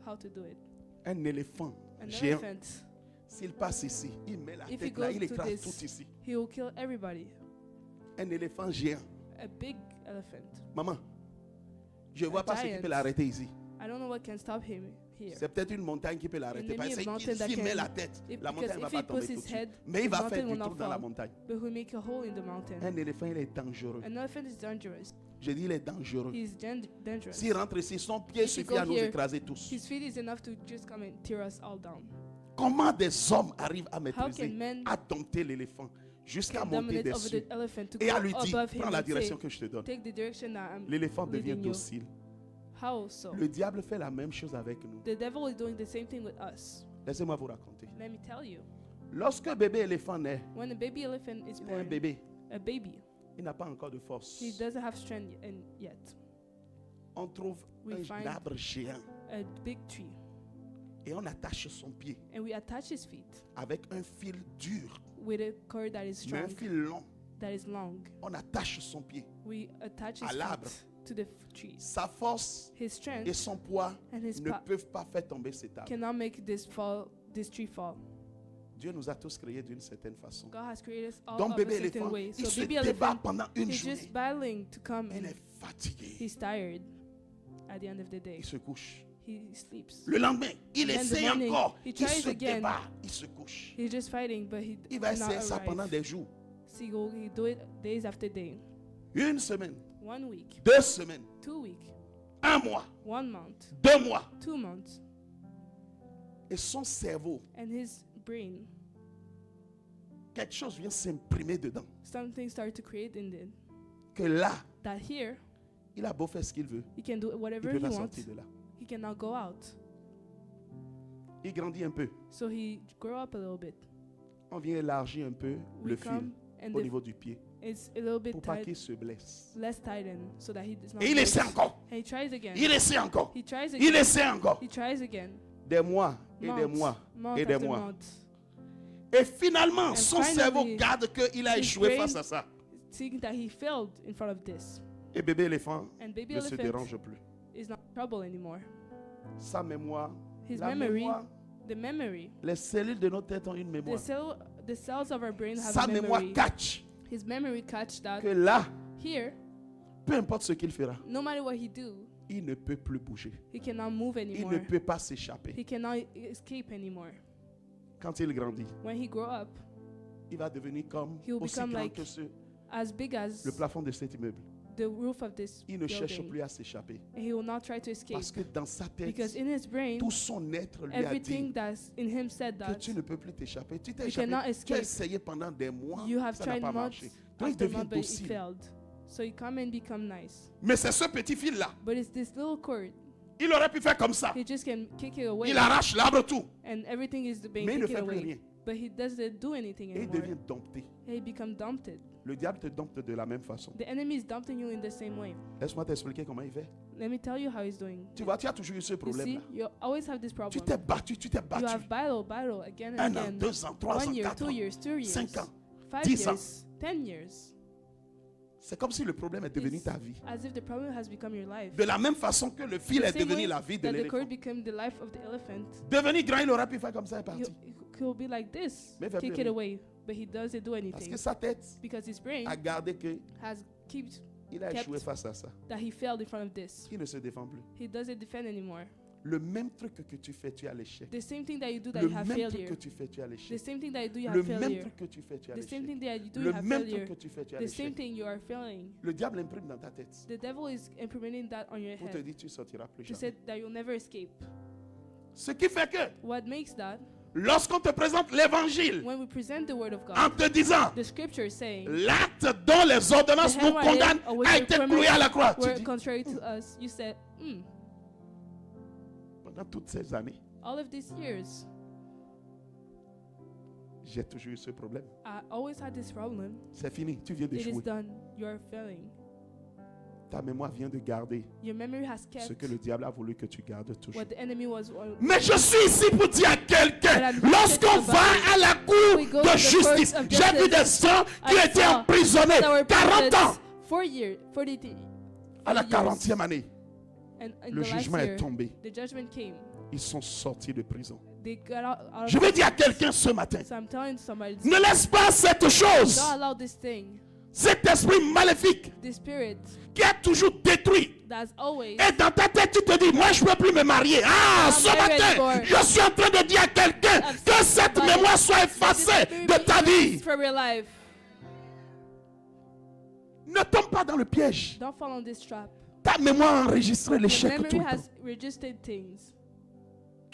how to do it. Un éléphant An géant, elephant, s'il passe ici, il met la if he tête là, goes il to écrase this, tout ici. he will kill everybody. Un éléphant géant. A big elephant. Maman, je ne vois pas ce qui giant. peut l'arrêter ici. I don't know what can stop him here. C'est peut-être une montagne qui peut l'arrêter. Maybe Parce a que mountain that s'il met can- la tête, If- la montagne because ne va if pas he tomber puts tout his de suite. head, Mais il the va mountain faire du will not tour dans la fall. montagne. But he'll make a hole in the mountain. Un éléphant, il est dangereux. An elephant is dangerous. Je dis, il est dangereux. He's dangerous. S'il rentre ici, son pied If he suffit à go nous here, écraser tous. His feet is enough to just come and tear us all down. Comment des hommes arrivent à How maîtriser, can men à dompter l'éléphant, jusqu'à can monter dominate over dessus the elephant to et à go lui dire, above him prends la and direction say, que je te donne. take the direction that I'm L'éléphant devient leading you. docile. How so? Le diable fait la même chose avec nous. The devil is doing the same thing with us. Laissez-moi vous raconter. Let me tell you. Lorsque bébé éléphant naît, When a baby elephant is il est un born, bébé, a baby, il n'a pas encore de force. he doesn't have strength yet. On trouve We un find arbre géant a big tree, et on attache son pied and we attach his feet avec un fil dur, with a cord that is mais un strong, fil long. that is long. On attache son pied. We attach À his l'arbre. feet to the trees. Sa force His strength et son poids and his ne power peuvent pas faire tomber cet arbre. cannot make this tree fall. Dieu nous a tous créés d'une certaine façon. God has created us all Donc of a bébé certain éléphant, way. il So se baby débat elephant, pendant une he's journée. just battling to come, Il and est fatigué. he's tired. At the end of the day, Il se couche. he sleeps. Le lendemain, il Then the essaie morning, encore. he Il tries se again. débat. Il se couche. He's just fighting, but he Il va cannot essayer ça pendant arrive. des jours. So he do it days after day. Une semaine, 1 week, 2 semaines, 2 weeks, 1 mois, 1 month, 2 mois. 2 months, Et son cerveau, and his brain, quelque chose vient s'imprimer dedans. something started to create in it. Que là, That here, il a beau faire ce qu'il veut. he can do Il whatever ne he peut pas wants. sortir de là. He cannot go out. Il grandit un peu. So he grow up a little bit. On vient élargir un peu We le fil come, and au niveau du pied it's a little bit pour pas tight, qu'il se blesse. less tightened, so that he does not. Et il break. essaie encore. And he tries again. Il essaie encore. He tries Il again. essaie encore. He tries again. Des mois et des Months, mois month et des after mois. month. Et finalement, And son finally, cerveau garde qu'il a his échoué brain- face à ça. Seeing that he failed in front of this, Et bébé éléphant and baby ne se elephant dérange plus. is not in trouble anymore. Sa mémoire, His la memory, mémoire, the memory, les cellules de notre tête ont une mémoire. the cells of our brain have Sa a mémoire memory. catch His memory catch that que là, here, peu importe ce qu'il fera, no matter what he do, il ne peut plus bouger. he cannot move Il anymore. ne peut pas s'échapper. He cannot escape anymore. Quand il grandit, When he grow up, il va devenir comme He will aussi become grand like que as big as le plafond de cet immeuble. the roof of this Il ne cherche building, plus à s'échapper. and he will not try to escape, Parce que dans sa tête, because in his brain, tout son être lui a everything dit that's in him said que that tu ne peux plus t'échapper. Tu t'es you échappé. cannot Tu as escape. essayé pendant des mois, You have ça n'a tried pas months marché. Donc il after devient month, but it docile. failed. So you come and become nice. Mais c'est ce petit fil-là. But it's this little cord. Il aurait pu faire comme ça. He just can kick it away, Il arrache l'arbre tout. and everything is being Mais il ne taken fait plus away. rien. But he doesn't do anything Et il anymore. devient dompté. He become dumped. Le diable te dompte de la même façon. The enemy is dumping you in the same way. Laisse-moi t'expliquer comment il fait. Let me tell you how he's doing. Tu vois, tu as toujours eu ce You see, problème-là. you always have this Tu problem. t'es battu, tu t'es You battu. have battle again and 1 an, again. 2 ans, 3 ans, 1 year, 4 2 ans. years, 2 years, 5 ans. 5 10 ans. years, 10 years. C'est comme si le problème est devenu It's ta vie. as if the problem has become your life. De la même façon que le fil The est same devenu way la vie de that the l'éléphant. cord became the life of the elephant. Devenu grand, il aurait pu faire comme ça et He'll, partir. he'll be like this, Mais il fait kick plus it rien. away, but he doesn't do Parce anything que sa tête because his brain a gardé qu'il has kept a Kept. échoué face à ça. that he failed in front of this. Il ne se défend plus. He doesn't defend anymore. Le même truc que tu fais, tu as l'échec. The same thing that you do, that Le you have même truc failure. que tu fais, tu as The l'échec. same thing that you do, you Le have même failure. truc que tu fais, tu as The same l'échec. thing that you do, Le you have même failure. truc que tu fais, tu as The same l'échec. thing you are failing. Le diable imprime dans ta tête The devil is implementing that on your pour te head dire tu ne sortiras plus to jamais. say that you'll never escape. Ce qui fait que What makes that? lorsqu'on te présente l'évangile When we present the word of en God, te disant the scripture saying l'acte dont les ordonnances the nous handwriting condamnent of which a the été cloué à la croix. Tu were dis, contrary to us, you said, pendant toutes ces années, all of these years, j'ai toujours eu ce problème. I always had this problem. C'est fini, tu viens It is d'échouer. done. You are failing. Ta mémoire vient de garder Your memory has ce kept que le diable a voulu que tu gardes toujours. what the enemy was. Mais je suis ici pour dire à quelqu'un, But I'm lorsqu'on just va à la cour we go to de the justice, court of j'ai vu justice. des gens qui I étaient saw emprisonnés That were 40 ans. 4 years, 40 À la years. 40e année, And in le the last jugement year, est tombé. the judgment came. Ils sont sortis de prison. They got out Je of veux dire à quelqu'un ce matin, So I'm telling somebody, ne laisse pas cette chose, don't allow this thing, cet esprit maléfique this spirit qui a toujours détruit. that's always Et dans ta tête, tu te dis, moi, je ne peux plus me marier. Ah, I'm ce married matin, anymore. je suis en train de dire à quelqu'un I've que said cette somebody mémoire soit that effacée this de spirit ta be vie. erased from your life. Ne tombe pas dans le piège. Don't fall on this trap. Ta mémoire a enregistré Your l'échec tout memory le temps. has registered things.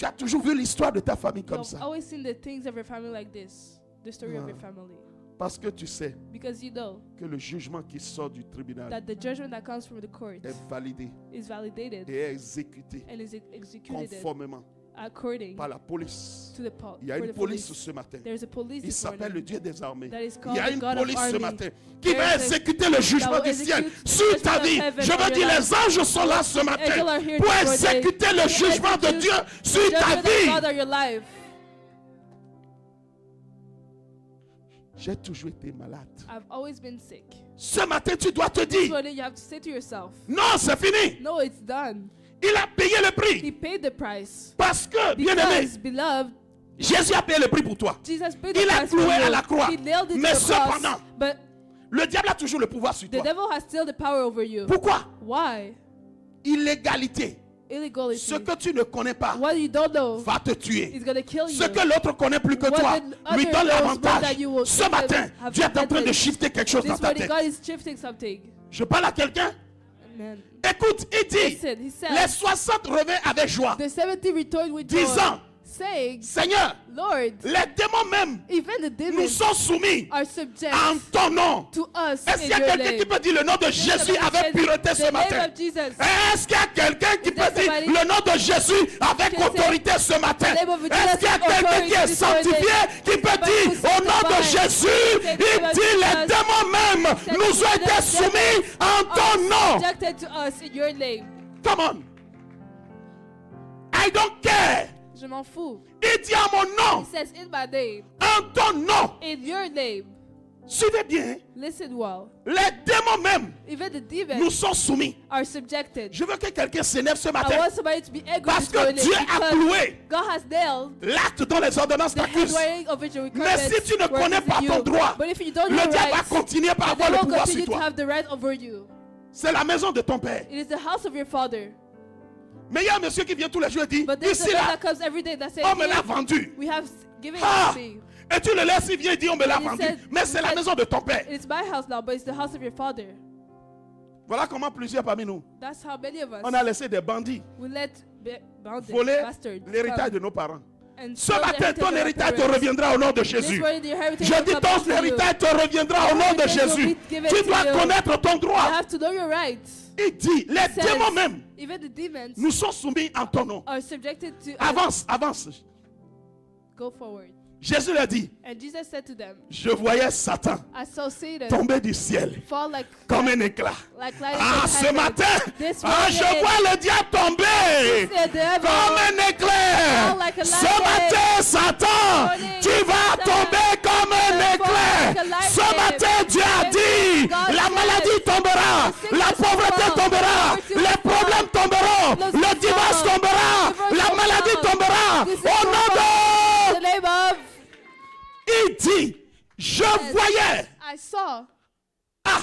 Tu as toujours vu l'histoire de ta famille comme You've ça. always seen the things of your family like this. The story of Ah. your family. Parce que tu sais Because you know que le jugement qui sort du tribunal that the judgment that comes from the court est validé is validated et est exécuté and is executed conformément according par la police. to the Il y a for une the police police. ce matin. There's a police Il this s'appelle le morning Dieu des armées. that is Il called y a the une God of police ce army. matin qui va There is a- exécuter le jugement that will du ciel execute sur the ta judgment vie. of heaven Je on veux your dire, life. les anges sont là ce Angels are matin here pour this morning exécuter le to jugement de execute Dieu the sur ta judgment of God vie. on your life. J'ai toujours été malade. I've always been sick. Ce matin, tu dois te This dire, morning you have to say to yourself, non, c'est fini. no, it's done. Il a payé le He prix. paid the price. Parce que, bien aimé, Because, beloved, Jésus a payé le prix pour toi. Jesus paid the Il a price for cloué à you. la croix. He nailed it Mais to the cross. cependant, But le diable a toujours le pouvoir sur the toi. devil has still the power over you. Pourquoi? Why? Illégalité. Illegally. Ce que tu ne connais pas What you don't know va te tuer. is going to kill you. Ce que l'autre connaît plus que What toi the lui other donne knows more l'avantage. than you will Ce matin, have Dieu est en train de advantage. shifter quelque chose dans This ta morning, tête. God is shifting something. Je parle à quelqu'un. Amen. Écoute, il dit, Listen, he said, les 60 revinrent avec joie, the 70 returned with joy, disant, saying, Seigneur, Lord, les démons même even the nous demons sont soumis are subject en ton nom. to us Est-ce qu'il y in a your quelqu'un name. qui peut dire le nom de Jésus avec pureté ce The matin? name of Jesus. Est-ce qu'il y a quelqu'un qui Is peut there dire somebody le nom de Jésus avec can say autorité ce matin? the name of Jesus Est-ce qu'il y a with quelqu'un qui est authority this sanctifié morning? qui peut Somebody dire who's au nom de sanctified. Jésus, Say the il name of dit les Jesus. démons même Say nous ont the été devils soumis en ton nom. Subjected to us in your name. Come on. I don't care. Je m'en fous. Il dit à mon nom, He says in my name, en ton nom. in your name. Suivez bien. Listen well. Les démons même Even the nous demons sont soumis. are subjected. Je veux que quelqu'un s'énerve ce I matin. want somebody to be angry Parce this que morning Dieu a because cloué God has nailed l'acte dont les ordonnances the t'accusent. handwriting of which your Mais si tu ne requirements connais were pas against ton you. droit, But if you don't le know diable va rights, continuer par the avoir le devil will pouvoir sur continue to toi. have the right over you. C'est la maison de ton père. It is the house of your father. Mais il y a un monsieur qui vient tous les jours et dit, But there's a ici man là, that comes every day that says, on me l'a "Here, vendu. we have given Ah! it to me. Et tu le laisses, il vient et dit, on me l'a And he vendu. said- Mais c'est he la said- maison de ton père. It's my house now, but it's the house of your father." Voilà comment plusieurs parmi nous, That's how many of us on a laissé des bandits we let bounded voler bastards l'héritage come de nos parents. and Ce steal the matin, heritage ton of our héritage te parents. reviendra au nom de This Jésus. morning, the heritage Je will dis, come back ton to you. héritage te reviendra au nom de heritage will Jésus. be given Tu to dois you. connaître ton You droit. have to know your rights. Il dit, les Says, démons même even the demons nous sont soumis en ton nom. are subjected to us. Avance, avance. Go forward. Jésus leur dit, And Jesus said to them, je voyais Satan I saw Satan tomber du ciel fall like comme un éclat. lightning Ah, from ce heaven. matin, This ah, je morning, vois le diable tomber the devil comme un éclair. fall like a Ce lightning. matin, Satan, Morning, tu vas Satan, tomber comme un fall éclair. like a lightning. Ce matin, Dieu a dit, God la said, maladie tombera, the sickness la pauvreté will fall, tombera, poverty will les fall, problèmes tomberont, losses le will divorce fall, tombera, divorce la will maladie fall, tombera. disease Au will nom fall. de... In the name of, Il dit, je voyais. I saw. Ah,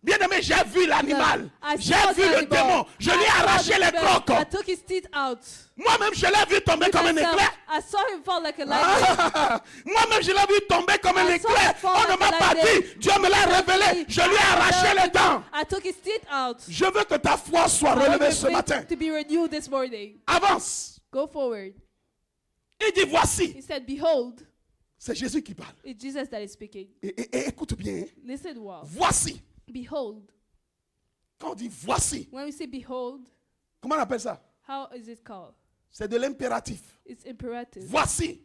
bien aimé, j'ai vu l'animal. I J'ai saw vu the le animal. démon. Je lui ai I saw arraché the les demon. crocs. I took his teeth out. Moi-même, je l'ai vu tomber comme un Myself, éclair. I saw him fall like a lightning. Ah, moi-même, je l'ai vu tomber comme un I saw éclair. him fall On ne like m'a a pas lightning. dit. Dieu me l'a révélé. Je lui ai arraché les dents. I took his teeth out. Je veux que ta foi soit I want relevée your ce faith matin. to be renewed this morning. Avance. Go forward. Il dit, voici. He said, behold, C'est Jésus qui parle. it's Jesus that is speaking. Et écoute bien. Hein. Listen well. Voici. Behold. Quand on dit voici, When we say behold, comment on appelle ça? how is it called? C'est de l'impératif. It's imperative. Voici.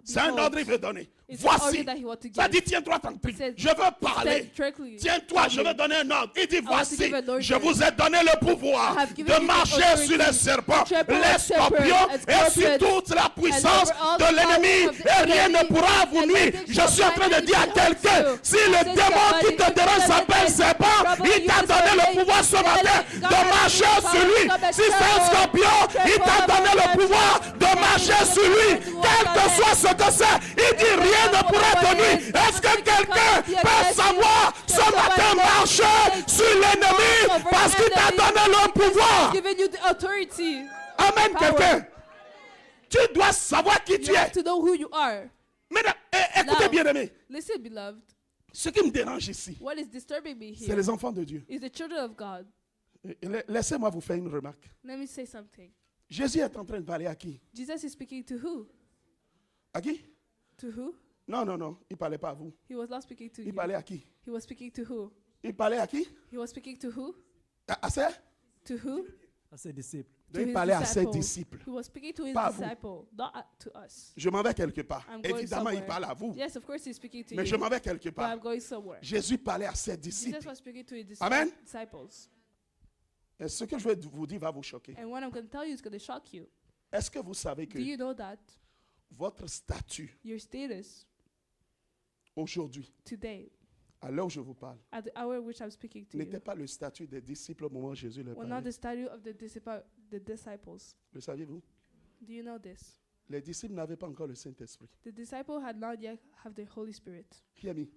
C'est un Behold. ordre qu'il veut donner. It's an Voici. order that he wants to Ça give. dit, tiens-toi tranquille. says- Je veux parler. Said directly. Tiens-toi, je vais donner un ordre. Il dit, want to voici, give an order. je vous ai donné le pouvoir I have given de you the marcher authority sur les serpents, to trample les on scorpions serpents et and sur scorpions toute la puissance and over all de the l'ennemi. power of the Et rien ne enemy, pourra vous and nuire. nothing Je shall suis en train de find dire à anything against quelqu'un, you. si le Say démon somebody, qui te if dérange you s'appelle say serpent, trouble, il you t'a will donné le say, pouvoir ce God matin has de given marcher you sur power lui. to come and Si c'est un trample, scorpion, il t'a trample donné le over pouvoir de God marcher has sur lui. given you Quel que power. soit ce que c'est, il dit rien ne pourra te nuire. Est-ce que quelqu'un peut savoir ce matin marcher sur l'ennemi parce qu'il t'a donné le pouvoir? Giving you the authority. Amen, Power. quelqu'un. Tu dois savoir qui tu You have es. to know who you are. Mesdames, écoutez Now, bien aimé. Listen, beloved. Ce qui me dérange ici, What is disturbing me c'est here les enfants de Dieu. is the children of God. Laissez-moi vous faire une remarque. Let me say something. Jésus est en train de parler à qui? Jesus is speaking to who? À qui? To who? Non, non, non. Il ne parlait pas à vous. He was not speaking to Il you. parlait à qui? He was speaking to who? Il parlait à qui? He was speaking to who? À ses? To who? À ses disciples. To Il his parlait à ses disciples. disciples. He was speaking to his Pas à vous. disciple, not to us. Je m'en vais quelque part. I'm going Évidemment, il somewhere. parle à vous. Yes, of course he's speaking to Mais you. je m'en vais quelque But part. I'm going somewhere. Jésus parlait à ses Jesus disciples. was speaking to his Amen. disciples. Et ce que je vais vous dire va vous choquer. And what I'm going to tell you is going to shock you. Est-ce que vous savez que Do you know that votre statut your status aujourd'hui, today, à l'heure où je vous parle, at the hour in which I'm speaking to n'était you, pas le statut des disciples au moment où Jésus leur was not parlait? the statue of the disciples? Le saviez-vous? Do you know this? Les disciples n'avaient pas encore le Saint-Esprit. The disciple had not yet have the Holy Spirit. Hear me.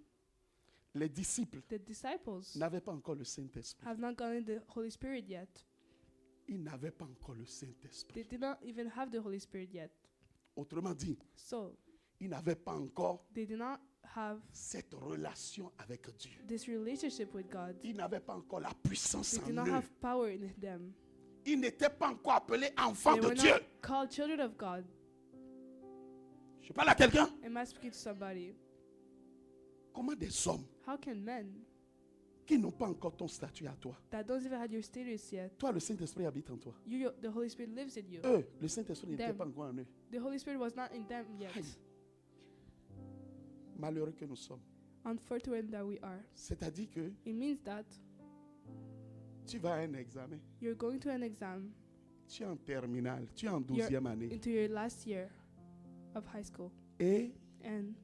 Les disciples The disciples n'avaient pas encore le Saint-Esprit. have not gotten the Holy Spirit yet. Ils n'avaient pas encore le Saint-Esprit. They did not even have the Holy Spirit yet. Autrement dit, So ils n'avaient pas encore they did not have cette relation avec Dieu. this relationship with God. Ils n'avaient pas encore la puissance They en did not eux. have power in them. Ils n'étaient pas encore appelés enfants They de were Dieu. not called children of God. Je parle à quelqu'un. Am I speaking to somebody? Comment des hommes How can men qui n'ont pas encore ton statut à toi, that don't even have your status yet, toi le Saint-Esprit habite en toi. the Holy Spirit lives in you. Eux, le Saint-Esprit n'était Them. pas encore en eux. The Holy Spirit was not in them yet. Aïe. Malheureux que nous sommes. Unfortunate that we are. C'est-à-dire que It means that tu vas à un examen, you're going to an exam tu es en terminale, tu es en 12e année. into your last year of high school. Et And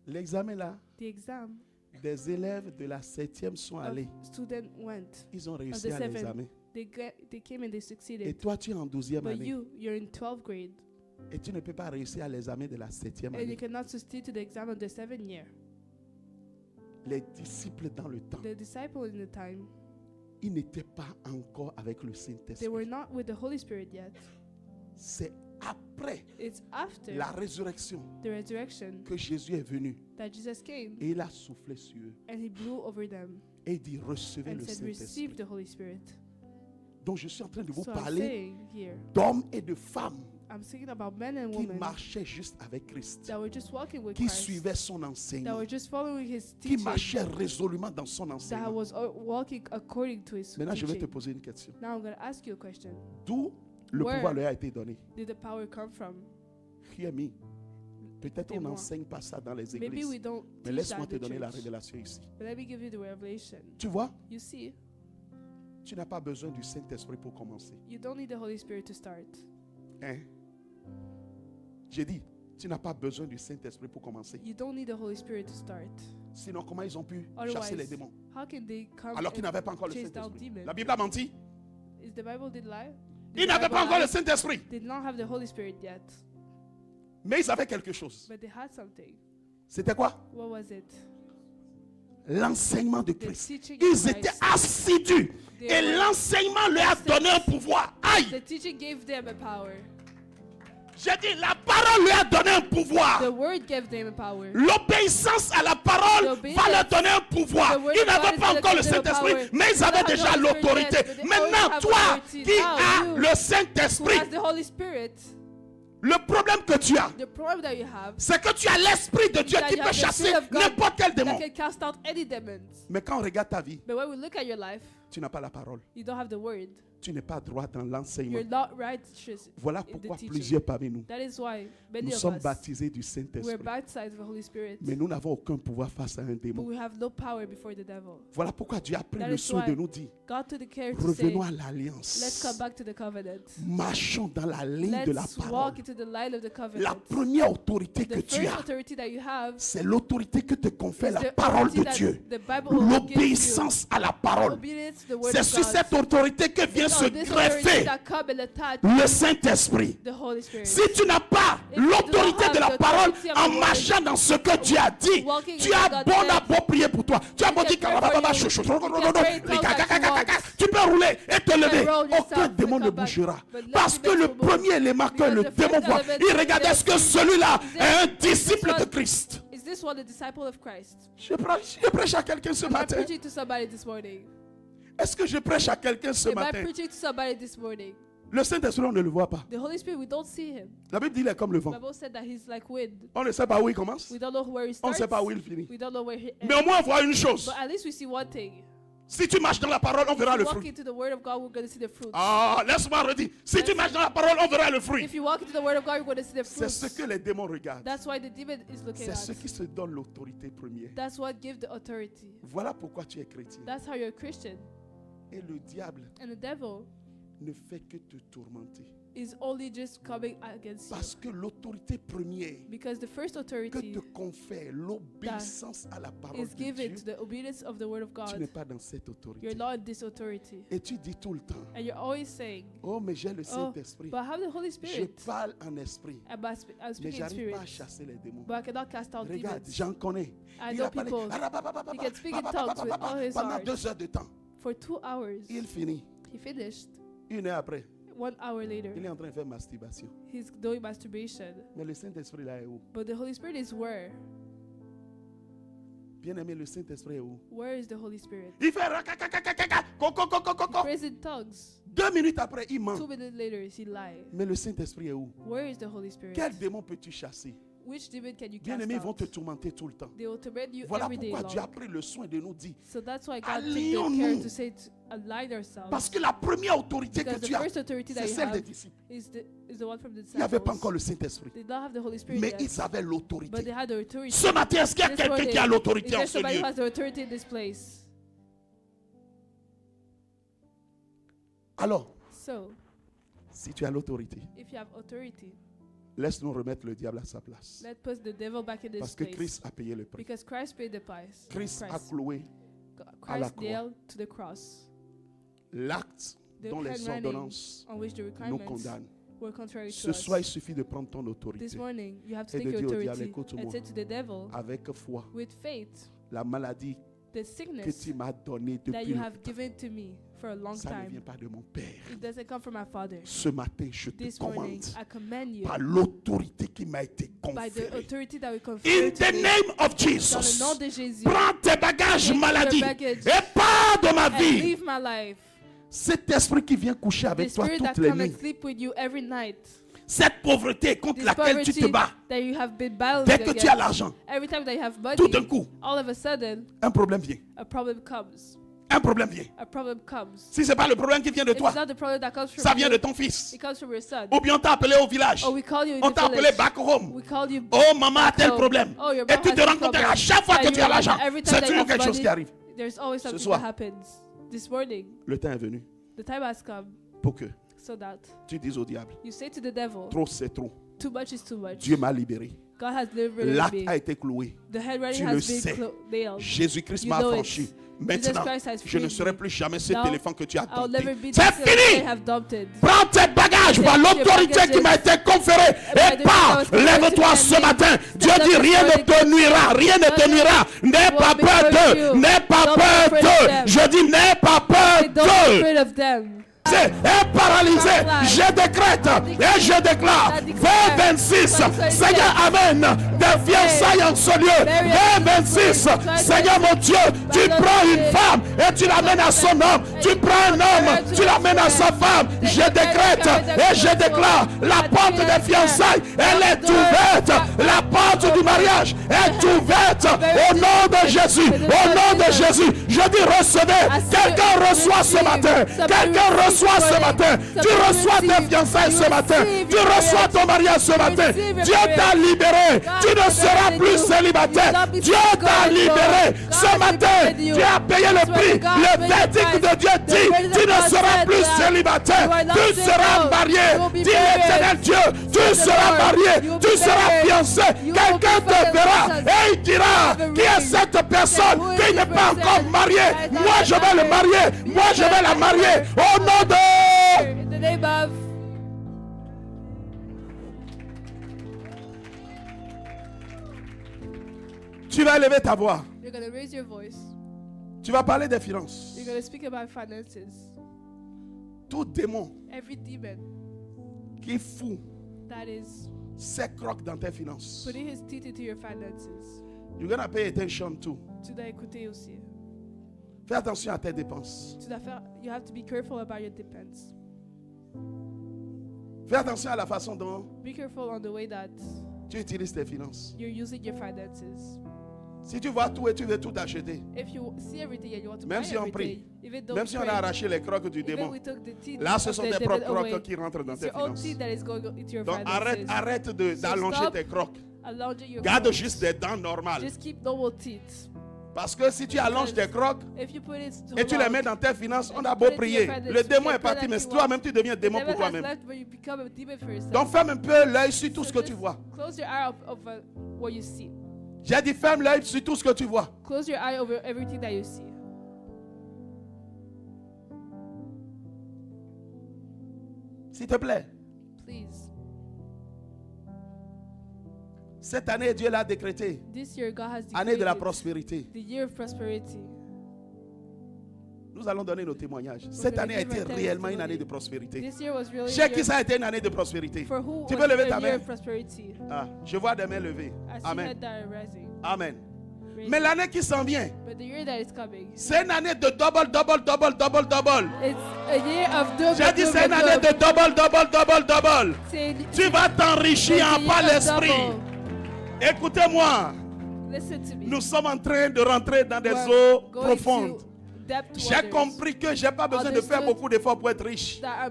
l'examen là, the exam des élèves de la 7e sont of allés. student went. Ils ont réussi the à seven. l'examen. They came and they Et succeeded. toi, tu es en 12e But année. you're in 12th grade. Et tu ne peux pas réussir à l'examen de la 7e And you année. cannot succeed to the exam of the 7th year. Les disciples dans le temps, The disciples in the time, ils n'étaient pas encore avec le they were Saint-Esprit. not with the Holy Spirit yet. C'est après It's after la résurrection the resurrection que Jésus est venu that Jesus came et il a soufflé sur eux. and he blew over them Et il dit, recevez and le said, receive Saint-Esprit. the Holy Spirit. Donc je suis en train de vous So I'm parler saying here, d'hommes et de femmes I'm speaking about men and qui women marchaient juste avec Christ, that were just walking with qui Christ, suivaient son that enseignement, were just following his qui teaching, marchaient résolument dans son that enseignement. was walking according to his Maintenant, je vais te teaching. poser une question. Now I'm going to ask you a question. D'où le Where pouvoir leur a été donné? did the power come from? Hear me. Peut-être on Dis-moi. n'enseigne pas ça dans les Maybe églises. we don't Mais teach laisse-moi that te in the donner la church. révélation ici. But let me give you the revelation. Tu vois, You see, tu n'as pas besoin du Saint-Esprit pour commencer. you don't need the Holy Spirit to start. Hein? J'ai dit, tu n'as pas besoin du Saint-Esprit pour commencer. You don't need the Holy Spirit to start. Sinon, comment ils ont pu Otherwise, chasser les démons how can they come alors qu'ils and n'avaient pas encore le chase down Saint-Esprit? demons? La Bible a menti. Is the Bible did lie? Did Ils the n'avaient Bible pas encore le lie? Saint-Esprit. They did not have the Holy Spirit yet, Mais ils avaient quelque chose. but they had something. C'était quoi? What was it? L'enseignement de The Christ. teaching of Ils étaient Christ. assidus. They Et were- l'enseignement leur a donné un pouvoir. Aïe! The teaching gave them a power. J'ai dit, la parole lui a donné un pouvoir. The word gave them a power. L'obéissance à la parole L'obéissance. va leur donner un pouvoir. The word Ils of God n'avaient is pas gonna encore le give them a Saint-Esprit, power. mais ils They avaient don't have déjà the Holy Spirit l'autorité. yet, but they Maintenant, already have toi authority. qui Now, as you le Who Saint-Esprit, has the Holy Spirit? le problème que tu as, The problem that you have c'est que tu as l'Esprit de Dieu that qui you peut have the chasser Spirit of God n'importe quel démon. that can cast out any demons. Mais quand on regarde ta vie, But when we look at your life, tu n'as pas la parole. you don't have the word. Tu n'es pas droit dans l'enseignement. You're not righteous Voilà in the pourquoi teaching. plusieurs parmi nous, That is why many nous of sommes us, baptisés du we're Saint-Esprit. baptized with the Holy Spirit, Mais nous n'avons aucun pouvoir face à un but démon. we have no power before the devil. Voilà pourquoi Dieu a pris That le is soin why de nous dire, God took the care to say, revenons à let's l'alliance. come back to the covenant. Marchons dans la ligne de la Let's parole. walk into the line of the La covenant. première autorité que The tu first as, authority that you have c'est l'autorité que te confère is la the parole authority de that Dieu. the Bible gives you. L'obéissance à la parole. Obedience to the word C'est of sur God. cette autorité que vient It's se on this authority greffer that come and attach le Saint-Esprit. the Holy Spirit. Si tu n'as pas If you do not l'autorité have de la the parole authority of en the word, marchant dans ce que Dieu a dit, walking tu in as what God bon à said, beau prier pour toi. Tu as beau can dire pray for you. You can pray tongues that you tu peux rouler et te lever. roll yourself Aucun to démon ne come back. bougera. But let Parce the que le devil move. premier élément que Because le the démon first voit, element il regarde, est-ce que celui-là is est un this disciple one- de Christ? Is this one a disciple of Christ? Je prêche à quelqu'un ce Am I matin. preaching to somebody this morning? Est-ce que je prêche à quelqu'un ce Am I matin? preaching to somebody this morning? Le Saint-Esprit, on ne le voit pas. The Holy Spirit, we don't see him. La Bible dit qu'il est comme le The vent. Bible said that he's like wind. On ne sait pas où il commence. We don't know where he On ne starts. sait pas où il finit. We don't know where he ends. Mais au moins, on voit une chose. But at least we see one thing. Si tu marches dans la parole, on verra If le you walk fruit. into the Word of God, we're going to see the fruits. Ah, laisse-moi redire. Si tu marches dans la parole, on verra le fruit. If you walk into the Word of God, you're going to see the C'est ce fruits. que les démons regardent. That's why the demon is looking C'est at. ceux qui se donnent l'autorité première. That's what gives the authority. Voilà pourquoi tu es chrétien. That's how you're a Christian. Et le diable And the devil ne fait que te tourmenter. is only just coming against you. Parce que l'autorité première Because the first que authority te confère l'obéissance à la parole is de given Dieu, to the obedience of the Word of tu n'es God. pas dans cette autorité. You're not in this authority. Et tu dis tout le temps, And you're always saying, oh mais j'ai le oh, Saint-Esprit. but I have the Holy Je Spirit. parle en esprit, I'm mais speaking in j'arrive pas à spirit. chasser les démons. But I cannot cast out Regarde, demons. j'en connais. I Il know a parlé people. He can speak in tongues with all his pendant heart. 2 heures de temps. For 2 hours, Il finit. he finished. 1 heure après, 1 hour later, il est en train de faire masturbation. he's doing masturbation. Mais le Saint-Esprit là est où? But the Holy Spirit is where? Bien-aimé, le Saint-Esprit est où? Where is the Holy Spirit? Il fait rakakakakaka, coco, coco, He coco. prays in tongues. 2 minutes après, il 2 ment. minutes later, he lies. Mais le Saint-Esprit est où? Where is the Holy Spirit? Quel démon peux-tu chasser? Which demon can you cast Bien-aimé, ils vont out? te tourmenter tout le temps. They will torment you Voilà every day pourquoi Dieu a long. pris le soin de nous dire. So that's why God took the Alignons-nous. care to say to align ourselves. Parce que la première autorité que Because the tu as, first authority that c'est you celle des have disciples. is the one from the Il n'y avait pas disciples. encore le Saint-Esprit. They don't have the Holy Spirit Mais yet, ils avaient but l'autorité. they had the authority. Ce matin, est-ce qu'il y a This quelqu'un morning, qui a is l'autorité there en ce somebody who lieu? has the authority in this place? Alors, So, si tu as l'autorité, if you have authority, laisse-nous remettre le diable à sa place. let's put the devil back in this Parce que place. Christ a payé le prix. Because Christ paid the price. Christ a cloué à la Christ croix. nailed to the cross. l'acte The dont les handwriting ordonnances on which the nous requirements condamnent. were contrary to Ce us. soir, il suffit de prendre ton autorité. This morning, you have to Et take de your dire au diable, authority écoute-moi. and say to the devil, Avec foi, with faith, la maladie the que sickness tu m'as donnée that depuis you longtemps, have given to me for a long ça ne vient time, pas de mon Père. it doesn't come from my Father. Ce matin, je te This morning, commande I command you par l'autorité qui m'a été by the conférée. authority that we In confer the to me, name of dans le Jesus, nom de Jésus, prends tes bagages Take maladie your baggage et pars de ma and vie. leave my life. Cet esprit qui vient coucher The avec toi spirit that toutes les come and nuits, sleep with you every night, cette pauvreté contre this laquelle tu te poverty bats, that you have been battling dès que tu as against, l'argent, every time that you have money, tout d'un coup, all of a sudden, un problème vient. a problem comes. Un problème vient. A problem comes. Si ce n'est pas le problème qui vient de It's toi, not the problem that comes from ça vient de you. ton fils. It comes from your son. Ou bien on t'a appelé au village. Or we call you in On the t'a appelé village. back home. We call you Oh, maman a back tel home. problème. Oh, your Et mom tu has te this rends compte problem. à chaque fois Yeah, que you tu as realize l'argent, that every time c'est that you toujours have quelque chose money, qui arrive. There's always something soir. that happens. This morning, Le temps est venu the time has come pour que so that tu dises au diable, you say to the devil, trop c'est trop. too much is too much. Dieu m'a libéré. God has liberated L'acte me. a été cloué. The handwriting Tu le has sais. been nailed. Jésus-Christ You m'a know it. affranchi. Maintenant, Christ has je ne freed serai me. plus jamais ce Now, téléphone que tu as I'll never dompté. be C'est the same I fini. have dompted. Prends tes bagages par Take your l'autorité qui bagages. m'a été conférée By et the pars. power of Lève-toi God ce and matin. me. Dieu Stand dit up rien this ne te nuira. Rien ne te Nothing nuira. N'aie will pas be peur hurt d'eux. you. N'aie pas Don't be peur afraid of d'eux. them. Je dis n'aie pas peur Don't be d'eux. afraid of them. Est paralysé. Je décrète et je déclare. 2026. Seigneur, Amen. Des fiançailles en ce lieu. 2026. Seigneur mon Dieu, tu prends une femme et tu l'amènes à son homme. Tu prends un homme, tu l'amènes à sa femme. Je décrète et je déclare. La porte des fiançailles, elle est ouverte. La porte du mariage est ouverte. Au nom de Jésus. Au nom de Jésus. Je dis recevez. Quelqu'un reçoit ce matin. Quelqu'un reçoit ce matin. Tu reçois tes fiançailles ce matin. Tu reçois ton mariage ce matin. Dieu t'a libéré. Tu ne seras plus célibataire. Dieu t'a libéré. Ce matin, Dieu a payé le prix. Le verdict de Dieu dit, tu ne seras plus célibataire. Tu seras marié. Dis l'Éternel Dieu, tu seras marié. Tu seras fiancé. Quelqu'un te verra et il dira, qui est cette personne qui n'est pas encore mariée? Moi, je vais le marier. Moi, je vais la marier. Au nom de... In the name of Tu vas élever ta voix. you're going to raise your voice. Tu vas parler des finances. You're going to speak about finances. Tout démon Every demon qui fout that is ses crocs dans tes finances. putting his teeth into your finances. You're gonna pay attention to. Tu dois écouter aussi. Fais attention à tes dépenses. Tu dois faire, you have to be careful about your depends. Fais attention à la façon dont Be careful on the way that tu utilises tes finances. you're using your finances. Si tu vois tout et tu veux tout acheter, If you see everything and you want to Même buy si on everything, prie, even though même we si on a pray, arraché les crocs du even démon, we took the teeth là ce of sont the tes devil propres away, crocs qui rentrent dans it's tes your own finances. teeth that is going into your Donc finances. arrête d'allonger stop tes crocs. Allonging your Garde crocs. juste des dents normales. Just keep normal teeth. Parce que si tu allonges tes crocs If you put it too et tu les long, mets dans tes finances, on and a you beau put it to prier. your finances, Le démon you est can parti, pray mais that you toi-même want. tu deviens The démon devil pour has toi-même. left, but you become a demon for yourself. Donc ferme un peu l'œil sur tout So ce que just tu vois. Close your eye of what you see. J'ai dit ferme l'œil sur tout ce que tu vois. Close your eye over everything that you see. S'il te plaît. Please. Cette année, Dieu l'a décrété. This year God has Année de la decreed prospérité. the year of prosperity. Nous allons donner nos témoignages. Cette année a été réellement une année de prospérité. This year was really Chez qui year ça a été une année de prospérité? for who Tu was peux lever ta a year main? of prosperity. Ah, je vois des mains levées. I see Amen. head that are rising. Amen. Raising. Mais l'année qui s'en vient, But the year that is coming, c'est une année de double. it's a year of double. J'ai dit c'est une année de double. Tu vas t'enrichir en par l'esprit. Écoutez-moi, Listen to me. nous sommes en train de rentrer dans des We're eaux going profondes. to depth J'ai waters compris que j'ai pas besoin de faire Understood. beaucoup d'efforts pour être riche. that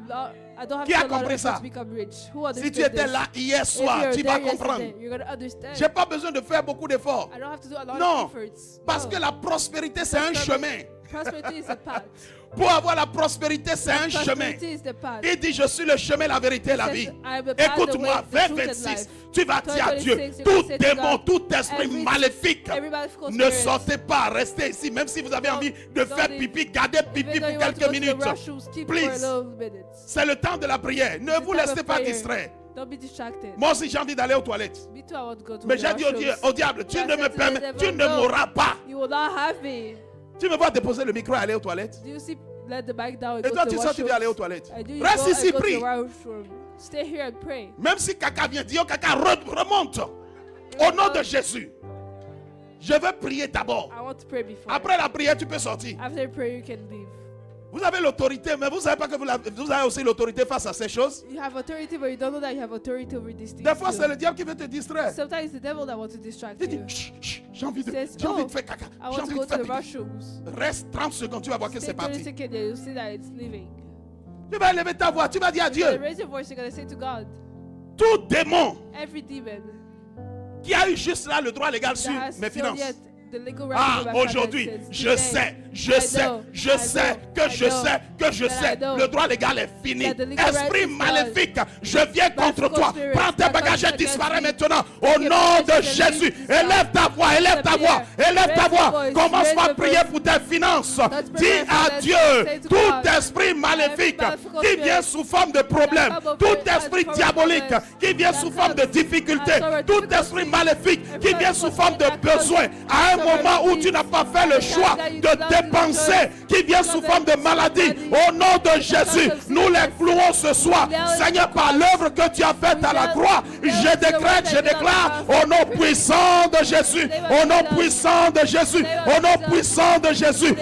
I don't have Qui to a do a lot of compris effort ça? to become rich. Who Si understood tu étais this? là hier If soir, you're tu vas there comprendre. yesterday, you're going to understand. J'ai pas besoin de faire beaucoup d'efforts. I don't have to do a lot Non, of efforts. parce No. que la prospérité c'est un chemin. Prosperity is a path. Pour avoir la prospérité, c'est un chemin. Prosperity is the path. Il dit, je suis le chemin, la vérité et la Says, vie. I am the path, the Écoute-moi, way, the truth and 26, life. tu vas dire à Dieu, 26, tout you démon, God, tout esprit every- maléfique, every magical ne spirit. sortez pas, restez ici, même si vous avez Don't- envie de don't faire leave. pipi, gardez pipi Even though pour you want to quelques go to the minutes. restrooms, keep for a Please, little minutes. c'est le temps de la prière. Ne vous time of laissez pas prayer. distraire. Don't be distracted. Moi aussi, j'ai envie d'aller aux toilettes. Me too, I want to go to Mais the j'ai dit restrooms. au diable, tu I ne said me to the permets, devil, tu ne no. m'auras pas. You will not have me. Tu me vois déposer le micro et aller aux toilettes. Do you see? Let the bag down and Et go toi, to tu the sors, tu viens aller aux washroom. toilettes. I do you Reste go ici, and go to prie. the washroom. Stay here and pray. Même si caca vient, dis au caca, remonte. Au nom de Jésus. Je veux prier d'abord. I want to pray before. Après la prière, tu peux sortir. After prayer, you can leave. Vous avez l'autorité, mais vous ne savez pas que vous avez aussi l'autorité face à ces choses. You have authority, but you don't know that you have authority over these things. Des fois, too. c'est le diable qui veut te distraire. Sometimes it's the devil that wants to distract Il dit, you. chut, chut, j'ai envie Says, de faire caca. I J'ai want to envie go de to faire the pipi. restrooms. Reste 30 secondes, tu vas voir que Stay c'est 30 parti. seconds and you'll see that it's leaving. Tu vas élever ta voix, tu vas dire à You're gonna Dieu, raise your voice, you're going to say to God, tout démon every demon qui a eu juste là le droit légal sur that has mes still finances. yet the legal right Ah, over my aujourd'hui, finances, je today, sais, I know, I sais, know, que I je know sais, que je that sais, I know le droit légal est fini. that the legal right Esprit is gone. maléfique, je viens contre Magical toi. spirit, Prends tes that bagages et comes disparais against maintenant. me. Au Take nom your de bagages and Jésus, leave this élève ta voix, élève ta voix, élève ta Raise voix. your voice, Commence raise par your prier voice. pour tes finances. Let's pray Dis for à finances. Dieu, Say to tout God, esprit maléfique magical qui vient spirit sous forme de problème, that come tout over esprit as diabolique problems, qui vient that sous forme de comes difficulté, as over tout difficulty, esprit maléfique qui every vient sous magical forme de spirit that comes besoin, à un as over moment où tu n'as pas fait le choix that you de did not do the dépenser, choice, qui vient sous forme de maladie. Au nom de Jésus, nous les clouons ce soir. Seigneur, par l'œuvre que tu as faite à la croix, je décrète, je déclare au nom puissant de Jésus, au nom puissant de Jésus, au nom puissant de Jésus,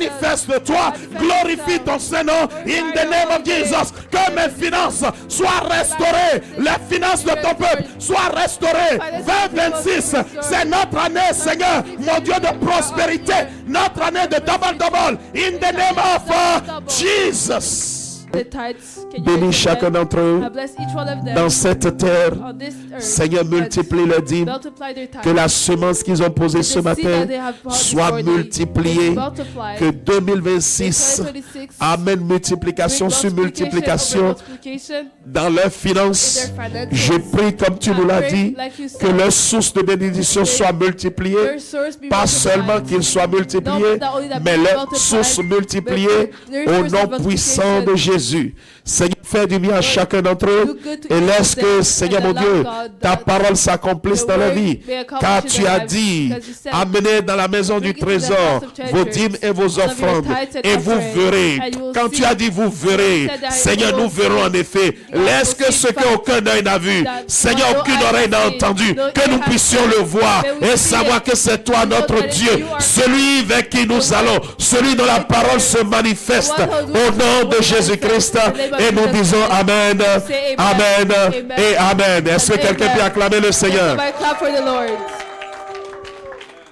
manifeste-toi, glorifie ton Saint-Nom, in the name of Jesus, que mes finances soient restaurées, les finances de ton peuple soient restaurées. 2026, c'est notre année, Seigneur, mon Dieu de prospérité, notre année de double, in the name of Jesus. the tithes. Can you Bénis raise your chacun hand? d'entre eux I bless each one of them dans cette terre. on this earth. Seigneur, multiplie le dîme. Multiply their tithes. Que la semence qu'ils ont posée ce The seed matin that they have planted soit this morning multipliée. is multiplied. Que 2026 2026 amène multiplication bring sur multiplication multiplication dans leurs finances. in their finances. Je prie comme tu nous l'as dit, Like you que said, leur source de bénédiction soit multipliée. their source be Pas multiplied. seulement qu'ils soient multipliés, Not only that mais be leur multiplied, source but multipliée their au source nom of puissant de multiplication. Jésus. Seigneur, fais du bien à chacun d'entre eux Do good to et each laisse of que, them, Seigneur and mon allow Dieu, God ta that parole s'accomplisse the dans la word vie. may accomplish Car in tu their as lives, dit, because you said, amenez dans la maison du bring it to the trésor house of vos treasures, dîmes et vos of your offrandes, tithes and et vous offerings, verrez. and you will Quand tu see. as dit vous verrez, said that Seigneur, you nous will verrons en see. effet. God Laisse will que see ce first. qu'aucun œil n'a vu, That Seigneur, no aucune eye oreille has n'a seen, entendu, no que ear nous has puissions heard, le voir that we et see savoir it, que c'est toi and know notre that Dieu, you are celui vers qui nous allons, celui dont la parole se manifeste. Au nom de Jésus-Christ. Jésus-Christ. In the name of Et nous Jesus disons Christ. Amen, Say Amen amen. et Amen. Est-ce que Amen. quelqu'un peut acclamer le Seigneur? Somebody clap for the Lord.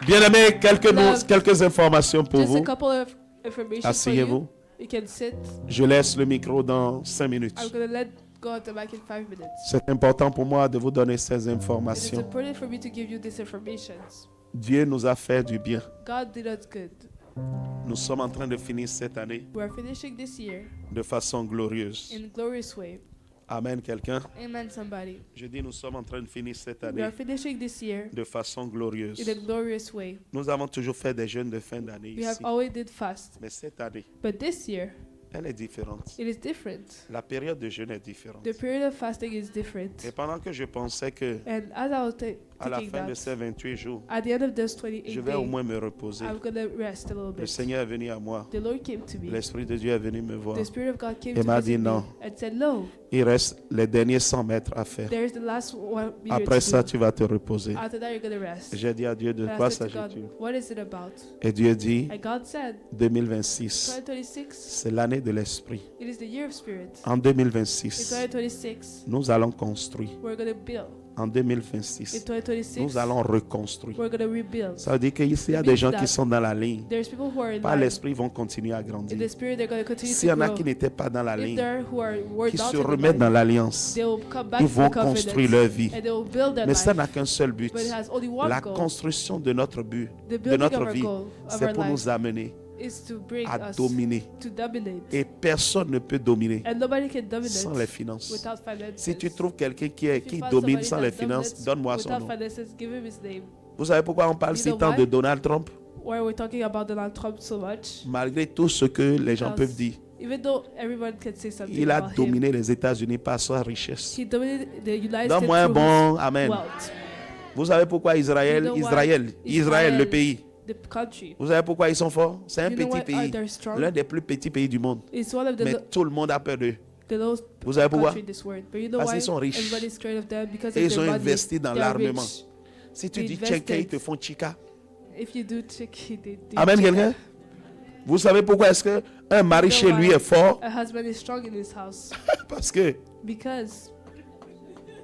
Bien-aimés, Love. quelques informations pour Just a vous. couple of information for Asseyez-vous. you. You can sit. Je laisse le micro dans 5 minutes. I'm going to let go of the mic in 5 minutes. C'est important pour moi de vous donner ces It is informations. important for me to give you these informations. Dieu nous a fait du bien. God did us good. Nous sommes en train de finir cette année We are finishing this year de façon glorieuse. in a glorious way. Amen, quelqu'un. Amen, somebody. Je dis, nous sommes en train de finir cette We année are finishing this year de façon glorieuse. in a glorious way. Nous avons toujours fait des jeûnes de fin d'année We have ici. always did fast. Mais cette année, But this year, elle est différente. it is different. La période de jeûne est différente. The period of fasting is different. Et pendant que je pensais que And as I was à la thinking fin de that, ces 28 jours, at the end of those 28 je vais au days, moins me reposer. I'm going to rest a little Le bit. Seigneur est venu à moi. The Lord came to me. L'Esprit de Dieu est venu me voir. The Spirit of God came Et to m'a visit dit me non. and said, no, Il reste les derniers 100 mètres à faire. there's the last 1 meter Après to ça, do. tu vas te reposer. After that, you're going to rest. J'ai dit à Dieu, de And quoi I said to God, s'agit-il? what is it about? Et Dieu dit, And God said, 2026, 2026, c'est l'année de l'Esprit. it is the year of Spirit. En In 2026, 2026, nous allons construire. we're going to build. En In 2026, 2026, nous allons reconstruire. we're going to rebuild. Ça veut dire qu'ici, il y a des gens qui sont dans la ligne. There's people who are in Par line. l'Esprit, ils vont continuer à In grandir. the Spirit, they're going to continue S'il y to en a grow. qui n'étaient pas dans la If ligne, there were qui not se in the remettent dans line, l'alliance, they will come back ils to vont the covenant. construire leur vie. And they will build their Mais ça life. n'a qu'un seul but. But it has only one La goal. construction de notre but, The de building of notre our vie, goal, of c'est our pour life, nous amener is to bring à us dominer. to dominate. Et personne ne peut dominer And nobody can dominate sans les finances. without finances. Si tu trouves quelqu'un If you qui find domine somebody sans that les finances, dominates donne-moi son without nom. finances, give him his name. Vous savez pourquoi on parle You si know tant why? de Donald Trump? Why we're talking about Donald Trump so much? Malgré tout ce que les gens peuvent dire, Even though everyone can say something il a about him, dominé les États-Unis par sa richesse. he dominated the United States Donne-moi un through bon his Amen. wealth. Vous savez pourquoi Israël, You know why Israël, le pays. The country. Vous savez pourquoi ils sont forts? C'est un You know petit why pays, they're strong? l'un des plus petits pays du monde. It's one of the Mais tout le monde a peur d'eux. the lowest Vous savez pourquoi? country in this world. But you know Parce why qu'ils sont riches. everybody's scared of them? Because Et of ils their ont money. investi dans They are l'armement. rich. Si tu They dis invested. check, ils te font chica. If you do check, they do Amen, check. quelqu'un? Vous savez pourquoi est-ce qu'un mari You know chez lui why est fort? A husband is strong in his house Parce que because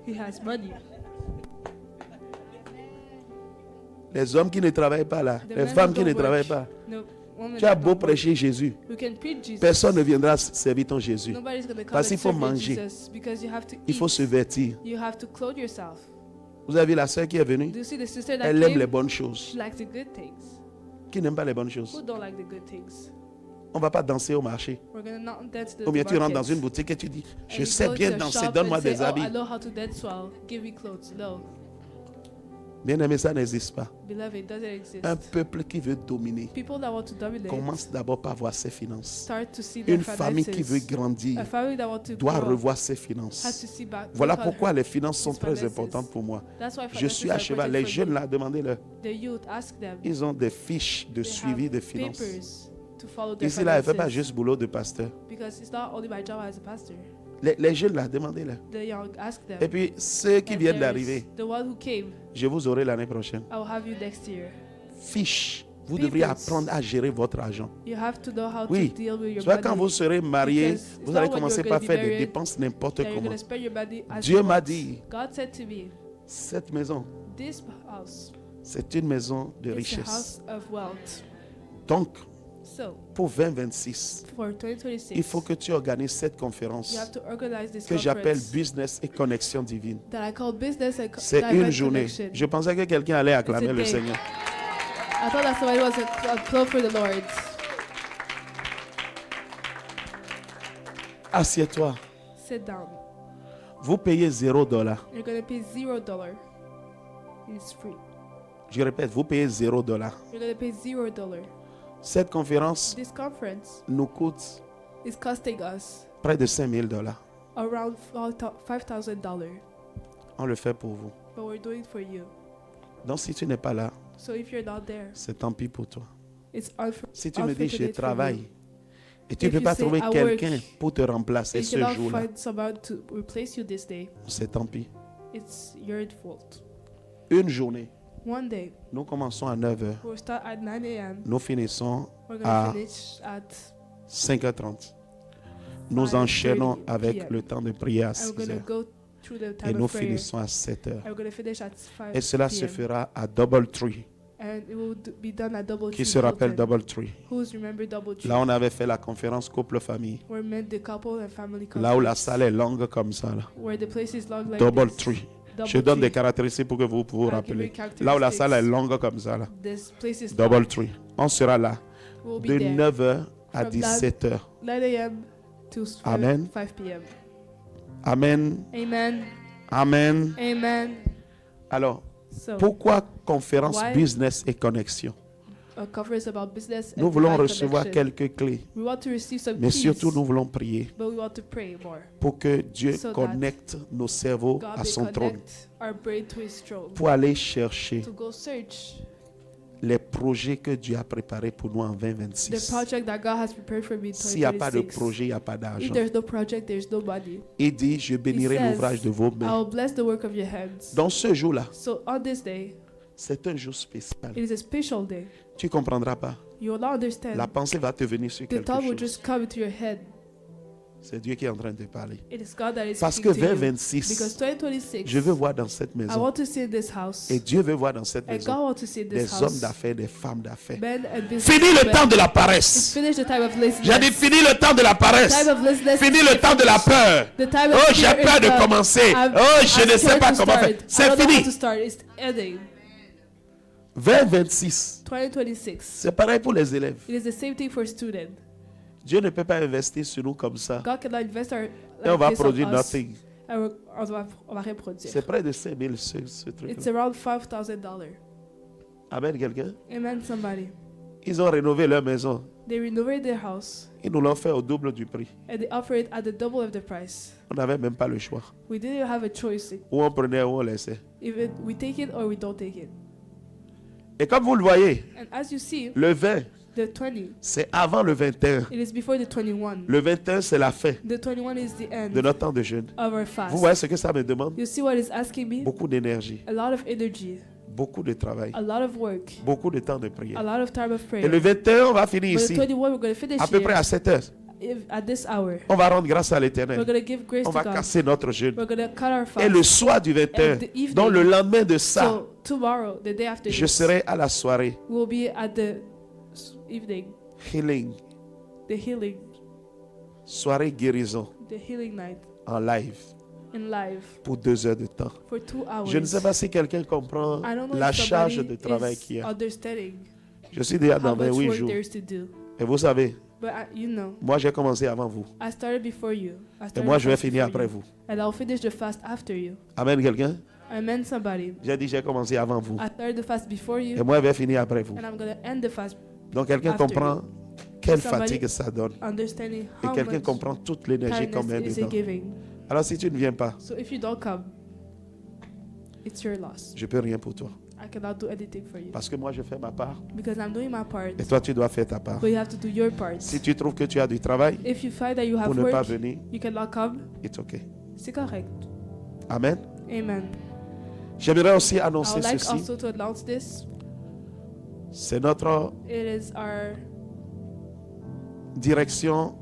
he has money. les hommes qui ne travaillent pas là, The les men femmes who qui ne don't travaillent work, pas, no woman tu as that beau don't work. prêcher Jésus, We can preach Jesus. personne ne viendra servir ton Jésus. Nobody's going to come Parce and qu'il faut serve you, manger. Jesus, because you have to Il faut eat. se vêtir. You have to clothe yourself. Vous avez vu la sœur qui est venue? Do you see the sister that Elle aime came? les bonnes choses. She likes the good things. Qui n'aime pas les bonnes Who choses? don't like the good things? On ne va pas danser au marché. We're going to not dance to Ou bien the tu rentres dans markets. une boutique et tu dis, And je you sais go bien to a danser, shop donne-moi and say, des oh, habits. I know how to dance well. Give me clothes. No, Bien aimé, ça n'existe pas. beloved, it doesn't exist. Un peuple qui veut dominer People that want to dominate commence d'abord par voir ses finances. start to see their Une famille finances. qui veut grandir A family that want to doit grow revoir ses has to finances. see back. Voilà look at pourquoi her- les finances sont his très finances. importantes pour moi. That's why Je finances suis are à cheval. important Les for jeunes me. là, demandez-leur. The youth, ask them. Ils ont des fiches de They suivi have des finances. papers to follow their Ici, là, elle ne fait pas finances. juste boulot de pasteur. Because it's not only my job as a pastor. Les jeunes là, demandez-leur. The young, ask them. Et puis, ceux qui And viennent there is d'arriver, the one who came, je vous aurai l'année prochaine. I will have you next year. Fiches. Vous Papers. devriez apprendre à gérer votre argent. You have to know how Oui. to deal with your Tu vois, quand money. vous serez marié, Because it's vous not allez when commencer you're par gonna be faire des married dépenses n'importe that you're comment. going to spend your money as Dieu you m'a want. dit, God said to me, cette maison, this house c'est une maison de is a richesse. house of wealth. Donc, So, pour 2026, for 2026, il faut que tu organises cette conférence you have to organize this que j'appelle conference Business et Connexion Divine. that I call Business and C'est Divine une journée. Connection. Je pensais que quelqu'un allait acclamer It's a le day. Seigneur. I thought that somebody was a club for the Lord. Assieds-toi. Sit down. Vous payez $0. You're going to pay $0. It's free. Je répète, vous payez $0. You're going to pay $0. Cette conférence This conference nous coûte is costing us près de $5,000. around $5,000. On le fait pour vous. But we're doing it for you. Donc si tu n'es pas là, So if you're not there, c'est tant pis pour toi. it's Si tu me dis je unfortunate for travaille et tu ne If peux you pas say, trouver I quelqu'un work, pour te remplacer you ce cannot jour-là, find someone to replace you this day. c'est tant pis. It's your fault. Une journée, One day, nous commençons à 9h, we'll start at 9 a.m. nous finissons We're Ah. going to finish at 5h30. Nous 5:30 enchaînons avec p.m. le temps de prière à And 6 we're going heures. to go through the Et time nous of prayer. finissons à 7 heures. And we're going to finish at 5 Et cela se p.m. fera à Doubletree. And it will be done at Double Qui Tree se rappelle Hilton. Doubletree? Who's remember Double Tree? Là, on avait fait la conférence couple-famille. Where met the couple and family Là où la conference. salle est longue comme ça. Là. Where the place is long like this. Doubletree. Double Je donne Tree. des caractéristiques pour que vous vous I'll give rappelez. you Là où la salle est characteristics. longue comme ça. Là. This place is long. Doubletree. On sera là We'll be de there 9h à From 17h. 9 a.m. to 5 Amen. p.m. Amen. Amen. Amen. Amen. Alors, So, pourquoi conférence Why? business et connexion? a conference about business and Nous voulons divine recevoir connection. quelques clés. We want to receive some Mais keys, surtout, nous voulons prier but we want to pray more. pour que Dieu So that connecte nos cerveaux God à may son trône. connect our brain to His throne. Pour aller chercher To go search les projets que Dieu a préparés pour nous en the 2026. project that God has prepared for me in S'il n'y a pas de 2026. projet, il n'y a pas If d'argent. there's no project, there's no money. Il dit, je bénirai says, l'ouvrage de vos mains. I'll bless the work of your hands. Dans ce jour-là, So on this day, c'est un jour spécial. it is a special day. Tu ne comprendras pas. You will not understand. La pensée va te venir sur The quelque thought will chose. just come into your head. C'est Dieu qui est en train de parler. It is God that is Parce que speaking to you. 2026, Because 2026, je veux voir dans cette I maison, want to see in this house, et Dieu veut voir dans cette and God maison, wants to see in des this hommes house, d'affaires, des femmes d'affaires. men and business. Fini le temps de la It's paresse. finished the time of J'ai dit, laziness. fini le temps de la paresse. Time of laziness. Fini is le temps de la peur. The time of Oh, fear j'ai peur is de done. commencer. Oh, je I'm ne sais scared pas to comment faire. start. I C'est don't know how fini. to start. It's ending. 2026, 2026. c'est pareil pour les élèves. It is the same thing for students. Dieu ne peut pas investir sur nous comme ça. God cannot invest our Et on va this on produire us, nothing. and on va rien produire. C'est près de 5 000 ce truc. It's around $5,000. Amen, quelqu'un? Amen, somebody. Ils ont rénové leur maison. They renovate their house Ils nous l'ont fait au double du prix. and they offer it at the double of the price. On n'avait même pas le choix. We didn't have a choice. Ou on prenait ou on laissait. Even we take it or we don't take it. Et comme vous le voyez, And as you see, le 20, the 20, c'est avant le 21. it is before the 21. Le 21, c'est la fin The 21 is the end de notre temps de jeûne. of our fast. Vous voyez ce que ça me demande? You see what it's asking me? Beaucoup d'énergie, A lot of energy, beaucoup de travail, a lot of work, beaucoup de temps de a prière. lot of time of Et prayer. le 21, on va finir But the ici, 21, we're going to finish à peu près here à 7 heures. at this hour. On va rendre grâce à We're l'Éternel. going to give grace On to va God. casser notre jeûne. We're going to cut our Et le fast. soir du 21, And the evening, donc le lendemain de ça, So tomorrow, the day after je this, serai à la soirée we'll be at the evening, healing, the healing, soirée guérison the healing night en live in live pour 2 heures de temps. for 2 hours. Je ne sais pas si quelqu'un comprend I don't know la if charge somebody de travail is qu'il y a. understanding Je suis déjà how dans much 28 work jours. there is to do. Et vous savez, But you know, moi j'ai commencé avant vous. I started before you. I Et started moi the je vais fast finir before après you. vous. And I'll finish the fast after you. Amen, quelqu'un? Amen, somebody. J'ai dit j'ai commencé avant vous. I started the fast before Et you, moi je vais finir après vous. and I'm going to end the fast Donc quelqu'un after comprend quelle Somebody fatigue ça donne. understanding Et how quelqu'un much comprend toute l'énergie qu'on met tiredness is dedans. it giving. Alors si tu ne viens pas, So if you don't come, it's your loss. je peux rien pour toi. I cannot do anything for you Parce que moi je fais ma part. because I'm doing my part, Et toi tu dois faire ta part. but you have to do your part. Si tu trouves que tu as du travail If you find that you pour have ne pas work, venir, you cannot come, it's okay. c'est correct. Amen. Amen. J'aimerais aussi I annoncer would like ceci. also to announce this. C'est notre It is our direction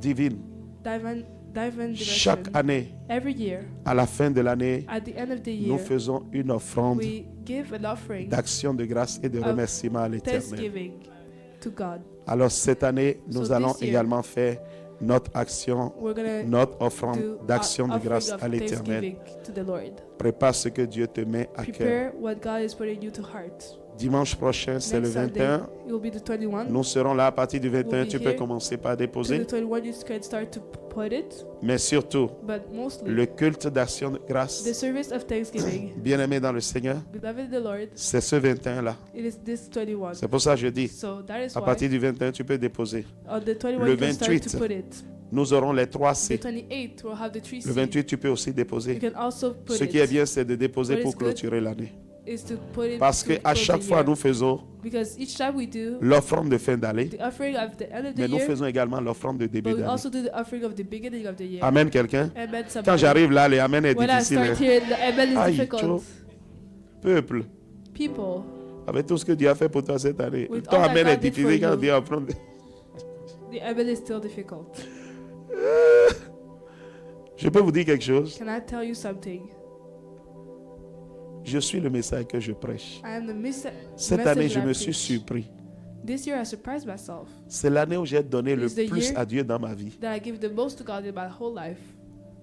divine. divine direction. Chaque année, Every year, à la fin de l'année, at the end of the nous year, faisons une offrande we give an offering d'action de grâce et de of remerciement à l'Éternel. thanksgiving to God. Alors cette année, nous So allons this year, également faire notre action, We're going to notre offrande do d'action de offering grâce of à l'Éternel. thanksgiving to the Lord. Prépare ce que Dieu te met à cœur. Prepare what God is putting you to heart. Dimanche prochain, c'est le Next Sunday, 21. it will be the 21. Nous serons là à partir du 21. We'll be Tu peux here commencer par To déposer. the 21, you can start to put it, Mais surtout, but mostly le culte d'action de the grâce, service of thanksgiving. bien-aimé dans le Seigneur, Beloved in the Lord, c'est ce 21-là. it is this 21. C'est pour ça que je dis, So that is à why partir du 21, tu peux déposer. on the 21 Le you can start 28, to put it. Nous aurons les 3 The C. 28 will have the 3 Le C. 28, tu peux aussi You déposer. can also put Ce it. qui est bien, c'est de déposer What pour is good clôturer l'année. Is to put it Parce to qu'à close chaque the fois, year. nous faisons Because each time we do l'offrande de fin d'année, the offering of the end of the mais nous year, faisons également l'offrande de début but we d'année. also do the offering of the beginning of the year. Amen, quelqu'un? Amen, Quand somebody. j'arrive là, les Amen est When I difficile. start hein. here, the amen is Aïe, difficult. chaud. Peuple, People, avec tout ce que Dieu a fait pour toi cette année, With all ton that Amen est God did for difficile quand you. Dieu apprend. the amen is still difficult. Je peux vous dire quelque chose. Can I tell you something? Je suis le message que je prêche. I am the Cette message année, je that I me suis preach. surpris. This year I surprised myself C'est l'année où j'ai donné le It's the plus year à Dieu dans ma vie. that I give the most to God in my whole life.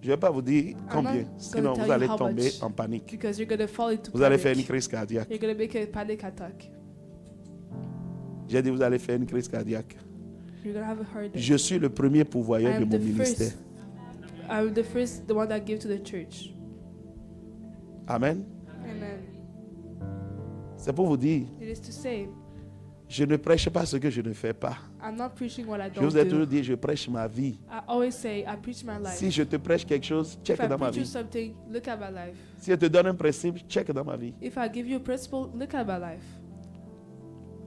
Je ne vais pas vous dire I'm combien, not sinon gonna tell vous allez you how tomber much. en panique. Because you're gonna fall into Vous allez faire une panic. crise cardiaque. You're gonna make a panic attack. J'ai dit, vous allez faire une crise cardiaque. You're gonna have a heart attack. Je suis le premier I pourvoyeur de am mon the ministère. first. I'm the one that give to the church. Amen. Amen. C'est pour vous dire, It is to say, je ne prêche pas ce que je ne fais pas. I'm not preaching what I Je don't vous ai do. toujours dit, je prêche ma vie. I always say, I preach my life. Si je te prêche quelque chose, check If I dans ma preach you vie. something, look at my life. Si je te donne un principe, check dans ma vie. If I give you a principle, look at my life.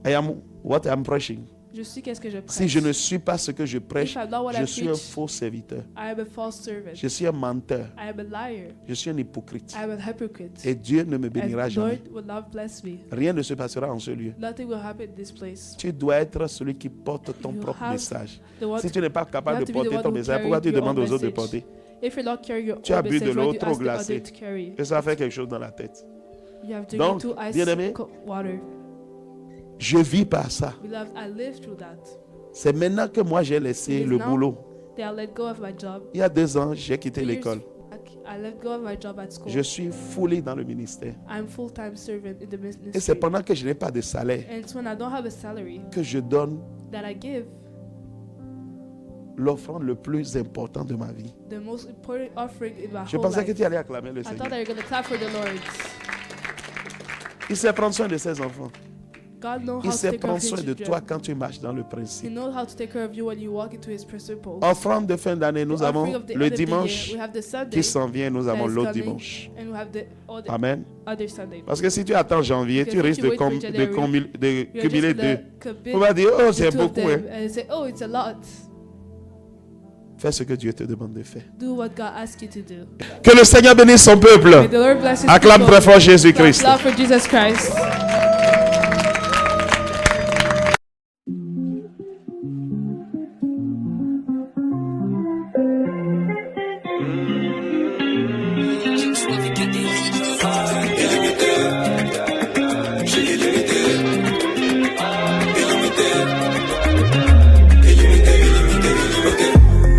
I am what I am preaching. Je suis qu'est-ce que je prêche. Si je ne suis pas ce que je prêche, If I'm not what je I suis un preach, faux serviteur. I am a false servant. Je suis un menteur. I am a liar. Je suis un hypocrite. I am a hypocrite. Et Dieu ne me And bénira Lord jamais. will not bless me. Rien ne se passera en ce lieu. Nothing will happen in this place. Tu dois être celui qui porte ton You propre have message. The one, Si tu n'es pas capable you de have to be the porter one ton who message, carry pourquoi tu your demandes own aux autres de message. porter? If you're not carrying your Tu as own bu de message, l'eau why do you trop ask the glacée. other to carry? Et ça fait quelque chose dans la tête. You have to Donc, get to ice bien-aimé, water. Je vis par ça. Beloved, I lived through that. C'est maintenant que moi j'ai laissé It is le now boulot. that I let go of my job. Il y a 2 ans, j'ai quitté 2 years l'école. back, I let go of my job at school. Je suis foulé dans le ministère. I'm full-time servant in the Et c'est ministry. pendant que je n'ai pas de salaire And it's when I don't have a salary que je donne that I give l'offrande le plus important de ma vie. the most important offering in my Je whole pensais que life. tu allais acclamer le I thought Seigneur. that you're going to clap for the Lord. Il sait prendre soin de ses enfants. God knows Il how to sait take care prendre of his soin de toi children. quand tu marches dans le He principe. knows how to take care of you when you walk into his principles. Offrande de fin d'année, nous The offering avons of the le end of the year, dimanche we have the Sunday qui s'en vient, nous that avons is l'autre coming, dimanche. and we have the Amen. other Sunday. Parce que si tu attends janvier, tu Because if risques you de, wait for January, You're cumuler just deux. gonna commit On va dire, oh, the c'est two of beaucoup. them Hein. and say, oh, it's a lot. Fais ce que Dieu te demande de faire. Do what God asks you to do. Que le Seigneur bénisse son peuple. May the Lord bless his Acclame people. très fort Jésus-Christ. Clap for Jesus Christ.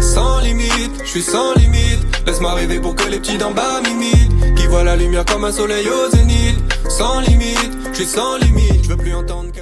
Sans limite, je suis sans limite. Laisse-moi rêver pour que les petits d'en bas m'imitent. Qui voient la lumière comme un soleil au zénith. Sans limite, je suis sans limite. Je veux plus entendre que